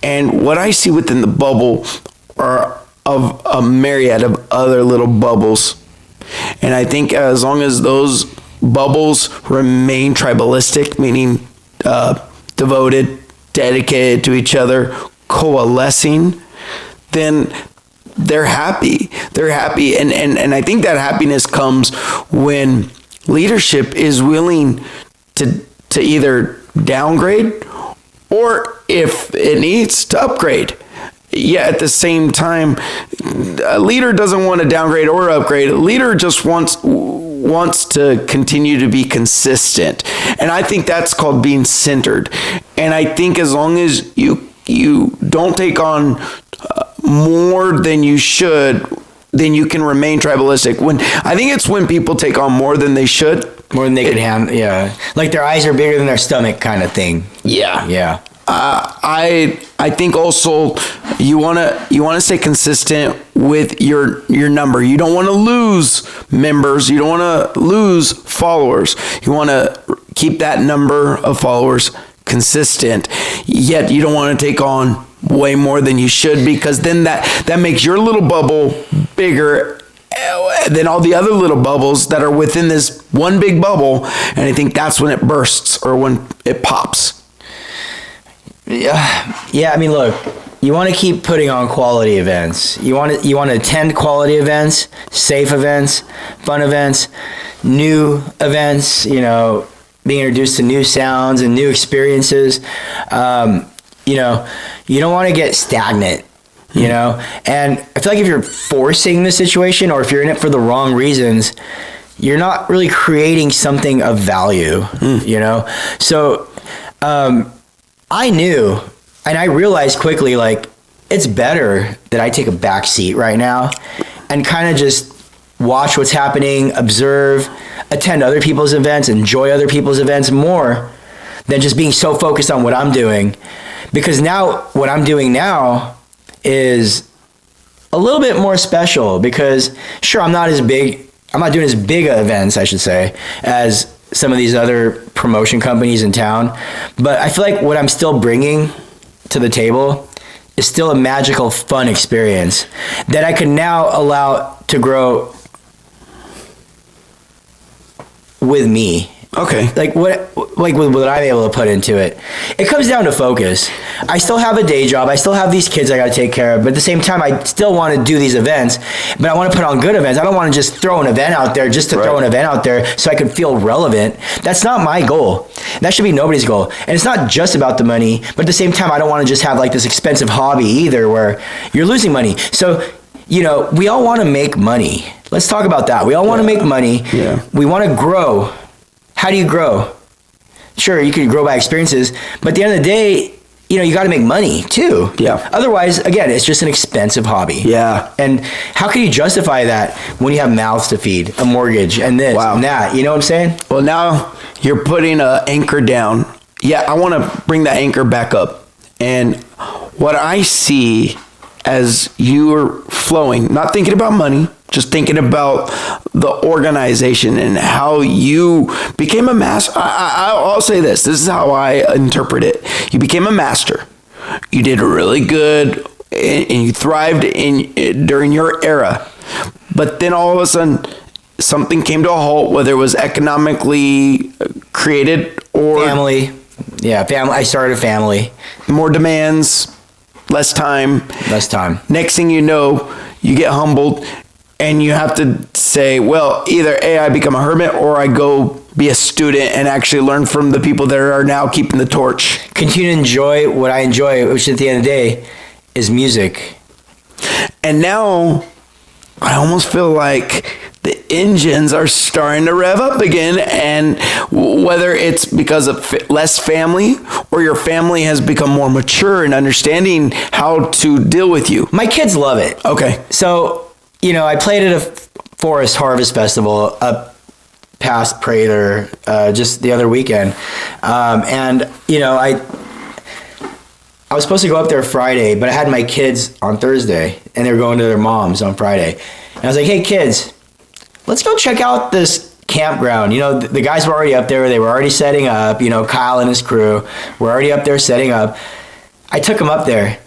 And what I see within the bubble are of a myriad of other little bubbles. And I think as long as those bubbles remain tribalistic, meaning devoted, dedicated to each other, coalescing, then they're happy. They're happy. And I think that happiness comes when leadership is willing to either downgrade or, if it needs, to upgrade. Yeah, at the same time, a leader doesn't want to downgrade or upgrade. A leader just wants to continue to be consistent. And I think that's called being centered. And I think as long as you don't take on more than you should, then you can remain tribalistic. I think it's when people take on more than they should. More than they can handle, yeah. Like their eyes are bigger than their stomach kind of thing. Yeah. Yeah. I think also you wanna stay consistent with your number. You don't want to lose members. You don't want to lose followers. You want to keep that number of followers consistent. Yet you don't want to take on way more than you should, because then that makes your little bubble bigger than all the other little bubbles that are within this one big bubble. And I think that's when it bursts or when it pops. Yeah, I mean, look, you want to keep putting on quality events. You want to attend quality events, safe events, fun events, new events, being introduced to new sounds and new experiences. You don't want to get stagnant, and I feel like if you're forcing the situation, or if you're in it for the wrong reasons, you're not really creating something of value, So, I knew, and I realized quickly, like, it's better that I take a back seat right now and kind of just watch what's happening, observe, attend other people's events, enjoy other people's events more than just being so focused on what I'm doing. Because now, what I'm doing now is a little bit more special, because sure, I'm not doing as big events, I should say, as some of these other promotion companies in town, but I feel like what I'm still bringing to the table is still a magical, fun experience that I can now allow to grow with me. Okay. Like with what I'm able to put into it. It comes down to focus. I still have a day job. I still have these kids I got to take care of. But at the same time, I still want to do these events. But I want to put on good events. I don't want to just throw an event out there just to throw an event out there so I can feel relevant. That's not my goal. That should be nobody's goal. And it's not just about the money. But at the same time, I don't want to just have like this expensive hobby either where you're losing money. So, we all want to make money. Let's talk about that. We all want to make money. Yeah. We want to grow. How do you grow? Sure, you can grow by experiences, but at the end of the day, you got to make money too. Yeah. Otherwise, again, it's just an expensive hobby. Yeah. And how can you justify that when you have mouths to feed, a mortgage, and this and that? You know what I'm saying? Well, now you're putting an anchor down. Yeah, I want to bring that anchor back up. And what I see as you are flowing, not thinking about money, just thinking about the organization and how you became a master. I'll say this. This is how I interpret it. You became a master. You did really good, and you thrived during your era. But then all of a sudden, something came to a halt, whether it was economically created or family. Yeah, family. I started a family. More demands, less time. Next thing you know, you get humbled. And you have to say, well, either A, I become a hermit, or I go be a student and actually learn from the people that are now keeping the torch. Continue to enjoy what I enjoy, which at the end of the day is music. And now I almost feel like the engines are starting to rev up again. And whether it's because of less family or your family has become more mature in understanding how to deal with you. My kids love it. Okay. So, I played at a Forest Harvest Festival up past Prather just the other weekend. And, I was supposed to go up there Friday, but I had my kids on Thursday, and they were going to their moms on Friday. And I was like, hey, kids, let's go check out this campground. The guys were already up there. They were already setting up. Kyle and his crew were already up there setting up. I took them up there.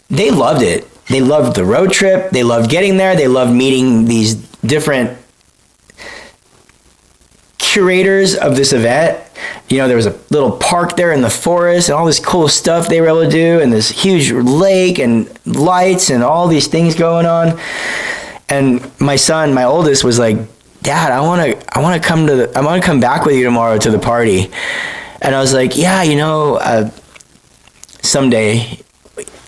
They loved it. They loved the road trip. They loved getting there. They loved meeting these different curators of this event. You know, there was a little park there in the forest and all this cool stuff they were able to do, and this huge lake and lights and all these things going on. And my son, my oldest, was like, Dad, I want to come back with you tomorrow to the party. And I was like, yeah, you know, someday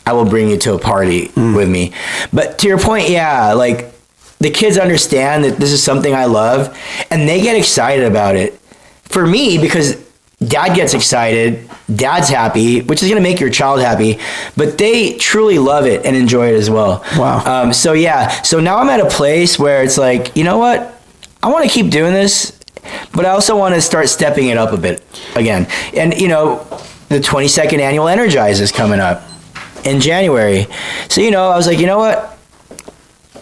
I will bring you to a party with me. But to your point, yeah, like, the kids understand that this is something I love, and they get excited about it. For me, because Dad gets excited, Dad's happy, which is going to make your child happy, but they truly love it and enjoy it as well. Wow. So now I'm at a place where it's like, you know what? I want to keep doing this, but I also want to start stepping it up a bit again. And, you know, the 22nd annual Energize is coming up in January. So, you know, I was like, you know what?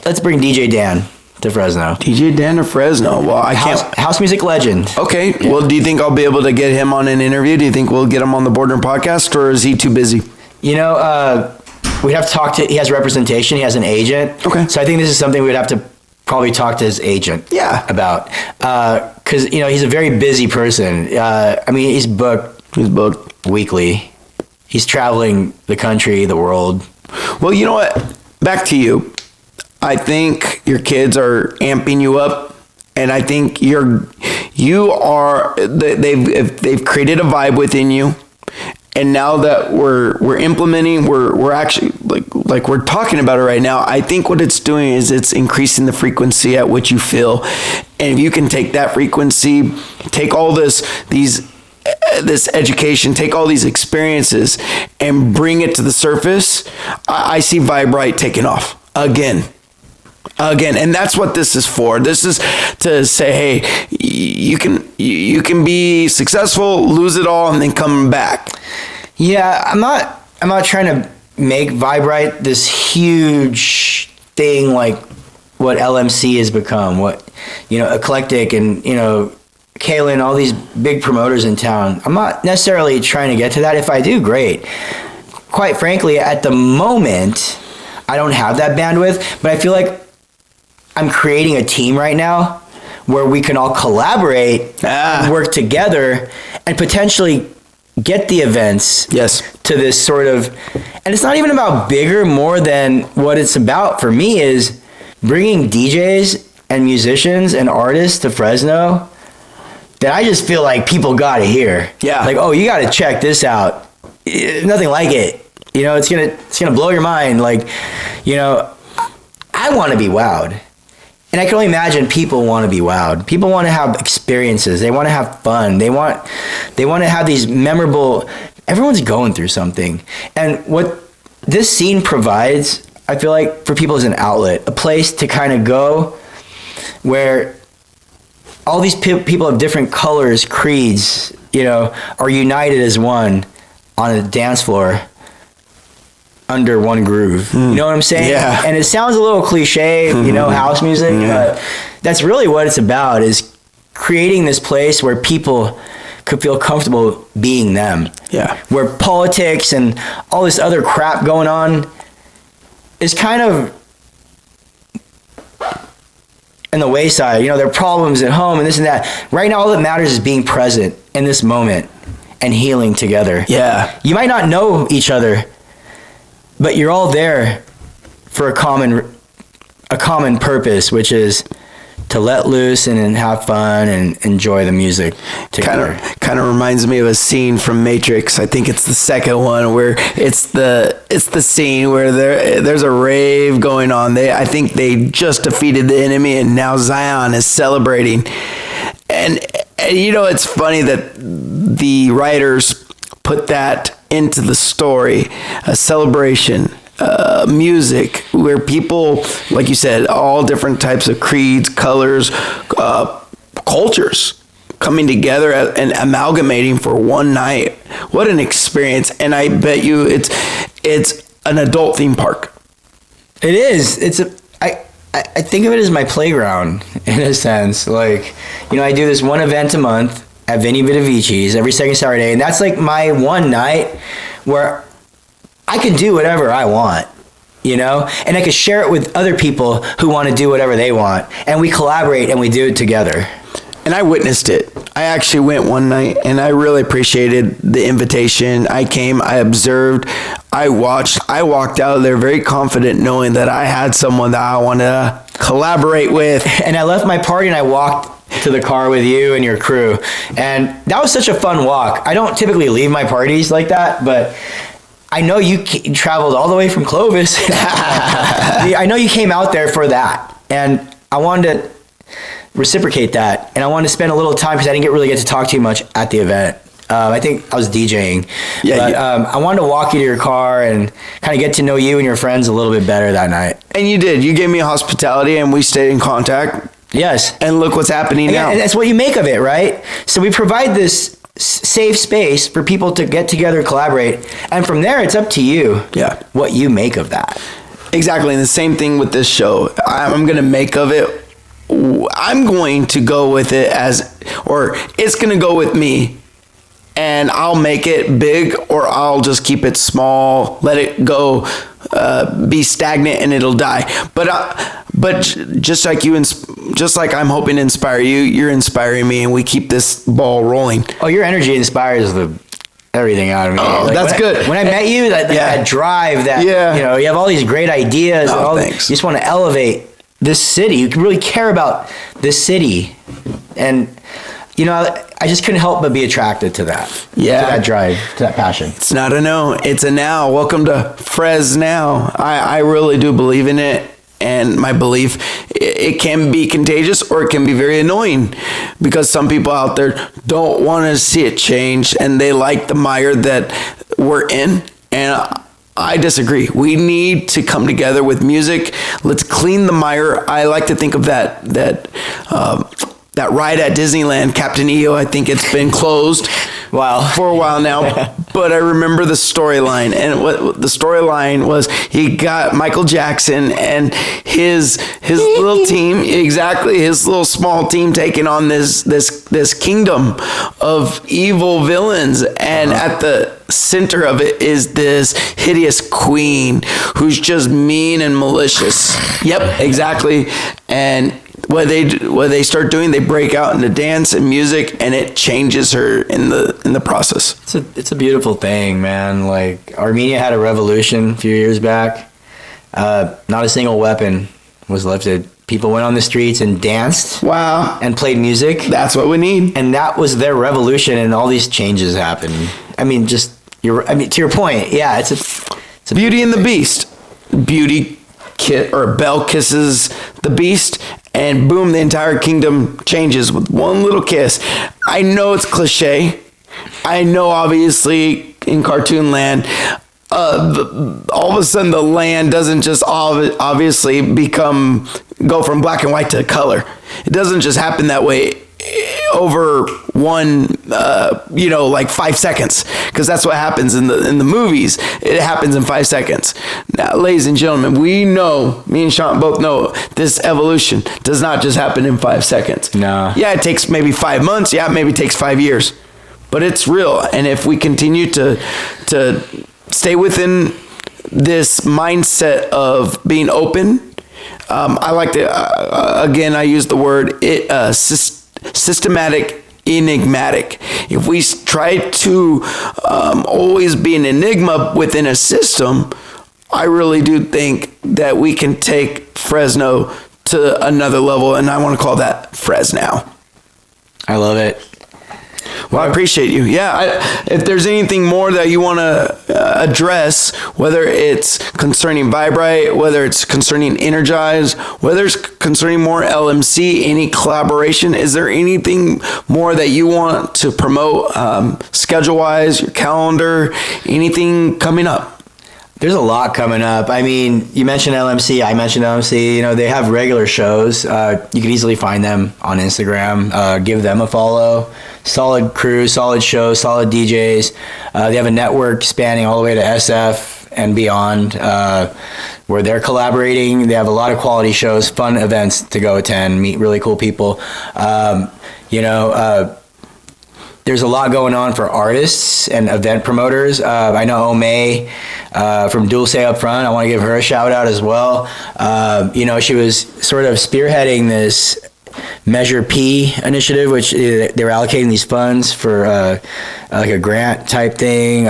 Let's bring DJ Dan to Fresno. DJ Dan to Fresno. Well, I can't. House music legend. Okay. Yeah. Well, do you think I'll be able to get him on an interview? Do you think we'll get him on the Bordner podcast, or is he too busy? You know, we'd have to talk to. He has representation. He has an agent. Okay. So I think this is something we'd have to probably talk to his agent. Yeah. About because you know he's a very busy person. I mean, he's booked. He's booked weekly. He's traveling the country, the world. Well, you know what? Back to you. I think your kids are amping you up, and I think they've created a vibe within you, and now that we're implementing, we're actually like we're talking about it right now. I think what it's doing is it's increasing the frequency at which you feel, and if you can take that frequency, take all this education, take all these experiences, and bring it to the surface, I see VibeRight taking off again, and that's what this is for. This is to say, hey, you can be successful, lose it all, and then come back. Yeah, I'm not trying to make VibeRight this huge thing like what LMC has become, what, you know, Eclectic and, you know, Kalen, all these big promoters in town. I'm not necessarily trying to get to that. If I do, great. Quite frankly, at the moment, I don't have that bandwidth, but I feel like I'm creating a team right now where we can all collaborate and work together and potentially get the events to this sort of, and it's not even about bigger, more than what it's about for me is bringing DJs and musicians and artists to Fresno that I just feel like people gotta hear. Yeah. Like, oh, you gotta check this out. Nothing like it. You know, it's gonna blow your mind. Like, you know, I want to be wowed. And I can only imagine people want to be wowed. People want to have experiences. They want to have fun. They want to have these memorable. Everyone's going through something, and what this scene provides, I feel like, for people is an outlet, a place to kind of go where all these people of different colors, creeds, you know, are united as one on a dance floor under one groove. You know what I'm saying? Yeah. And it sounds a little cliche, you know, house music, but that's really what it's about, is creating this place where people could feel comfortable being them. Yeah. Where politics and all this other crap going on is kind of in the wayside. You know, there are problems at home and this and that. Right now, all that matters is being present in this moment and healing together. Yeah. You might not know each other, but you're all there for a common purpose, which is to let loose and have fun and enjoy the music together. Kind of reminds me of a scene from Matrix. I think it's the second one where it's the scene where there's a rave going on. I think they just defeated the enemy, and now Zion is celebrating. And you know, it's funny that the writers put that into the story, a celebration, music, where people, like you said, all different types of creeds, colors, cultures coming together and amalgamating for one night. What an experience. And I bet you it's an adult theme park. It is. I think of it as my playground in a sense. Like, you know, I do this one event a month at Vinny Vitavici's every second Saturday, and that's like my one night where I can do whatever I want. and I could share it with other people who want to do whatever they want, and we collaborate and we do it together. And I witnessed it. I actually went one night, and I really appreciated the invitation. I came, I observed, I watched. I walked out of there very confident, knowing that I had someone that I wanted to collaborate with. And I left my party and I walked to the car with you and your crew, and that was such a fun walk. I don't typically leave my parties like that, but I know you traveled all the way from Clovis. I know you came out there for that, and I wanted to reciprocate that, and I wanted to spend a little time because I didn't really get to talk too much at the event. I think I was DJing. But I wanted to walk you to your car and kind of get to know you and your friends a little bit better that night. And you did. You gave me hospitality, and we stayed in contact. Yes. And look what's happening now. And that's what you make of it, right? So we provide this safe space for people to get together, collaborate, and from there it's up to you what you make of that. Exactly. And the same thing with this show. I'm going to make of it. I'm going to go with it or it's going to go with me, and I'll make it big, or I'll just keep it small, let it go, be stagnant, and it'll die. But just like I'm hoping to inspire you, you're inspiring me, and we keep this ball rolling. Oh, your energy inspires everything out of me. Oh, that's good. When I met you, that drive, you have all these great ideas. Oh, thanks. You just want to elevate this city. You really care about this city, and I just couldn't help but be attracted to that. Yeah. To that drive, to that passion. It's not a no, it's a now. Welcome to Fresno. I really do believe in it. And my belief, it can be contagious, or it can be very annoying, because some people out there don't want to see it change, and they like the mire that we're in. And I disagree. We need to come together with music. Let's clean the mire. I like to think of that ride at Disneyland, Captain EO. I think it's been closed for a while now, but I remember the storyline, and what the storyline was, he got Michael Jackson and his little team, his little small team, taking on this kingdom of evil villains, and at the center of it is this hideous queen who's just mean and malicious. Yep, exactly. And what they start doing, they break out into dance and music, and it changes her in the process. It's a beautiful thing, man. Like, Armenia had a revolution a few years back. Not a single weapon was lifted. People went on the streets and danced. Wow. And played music. That's what we need. And that was their revolution, and all these changes happened. I mean, to your point, yeah, it's a Beauty and the Beast. Belle kisses the Beast, and boom, the entire kingdom changes with one little kiss. I know it's cliche. I know, obviously, in cartoon land, all of a sudden the land doesn't just obviously go from black and white to color. It doesn't just happen that way over one, 5 seconds, because that's what happens in the movies. It happens in 5 seconds. Now, ladies and gentlemen, we know, me and Shant both know, this evolution does not just happen in 5 seconds. No. Yeah, it takes maybe 5 months. Yeah, maybe it takes 5 years, but it's real. And if we continue to stay within this mindset of being open, I like to, again, I use the word systematic, enigmatic. If we try to always be an enigma within a system, I really do think that we can take Fresno to another level, and I want to call that Fresno. I love it. Well, I appreciate you. Yeah, if there's anything more that you want to address, whether it's concerning VibeRight, whether it's concerning Energize, whether it's concerning more LMC, any collaboration, is there anything more that you want to promote, schedule-wise, your calendar, anything coming up? There's a lot coming up. I mean, you mentioned LMC. I mentioned LMC. They have regular shows. You can easily find them on Instagram. Give them a follow. Solid crew, solid show, solid DJs. They have a network spanning all the way to SF and beyond, where they're collaborating. They have a lot of quality shows, fun events to go attend, meet really cool people. There's there's a lot going on for artists and event promoters. I know Omay from Dulce up front. I want to give her a shout out as well. She was sort of spearheading this Measure P initiative, which they were allocating these funds for like a grant type thing,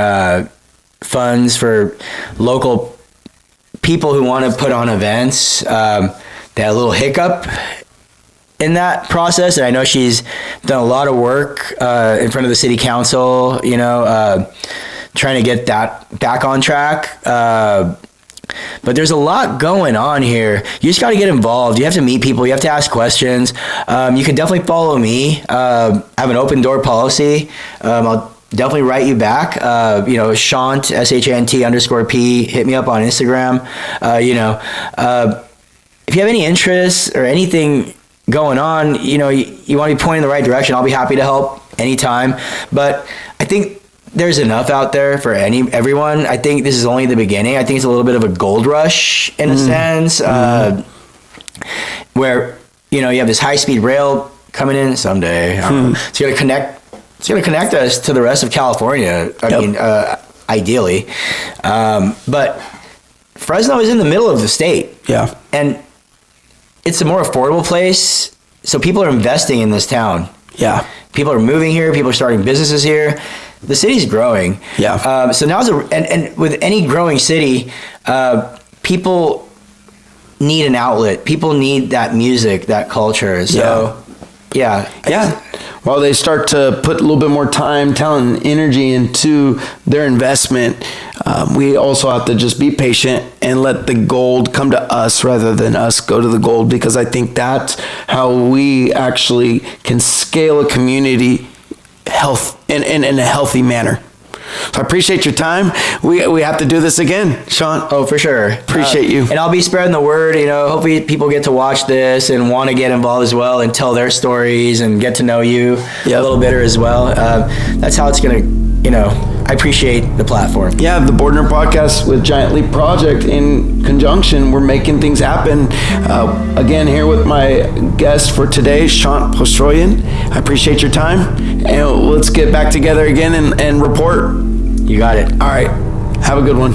funds for local people who want to put on events. They had a little hiccup in that process, and I know she's done a lot of work in front of the city council, trying to get that back on track. But there's a lot going on here. You just got to get involved. You have to meet people. You have to ask questions. You can definitely follow me. I have an open door policy. I'll definitely write you back. Shant, SHANT_P. Hit me up on Instagram. If you have any interests or anything going on, you want to be pointed in the right direction, I'll be happy to help anytime. But I think there's enough out there for everyone. I think this is only the beginning. I think it's a little bit of a gold rush in a sense, where you have this high-speed rail coming in someday. It's going to connect. It's going to connect us to the rest of California. I mean, ideally, but Fresno is in the middle of the state. Yeah, and it's a more affordable place, so people are investing in this town. Yeah, people are moving here. People are starting businesses here. The city's growing. Yeah. So now's and with any growing city, people need an outlet. People need that music, that culture. So, yeah. Well, they start to put a little bit more time, talent, and energy into their investment. We also have to just be patient and let the gold come to us rather than us go to the gold, because I think that's how we actually can scale a community in a healthy manner. So I appreciate your time. We have to do this again, Sean. Oh, for sure. Appreciate you. And I'll be spreading the word. Hopefully people get to watch this and want to get involved as well and tell their stories and get to know you a little better as well. That's how it's going to, I appreciate the platform. Yeah, the Bordner podcast with Giant Leap Project in conjunction, we're making things happen. Again, here with my guest for today, Shant Postoyan. I appreciate your time, and let's get back together again and report. You got it. All right. Have a good one.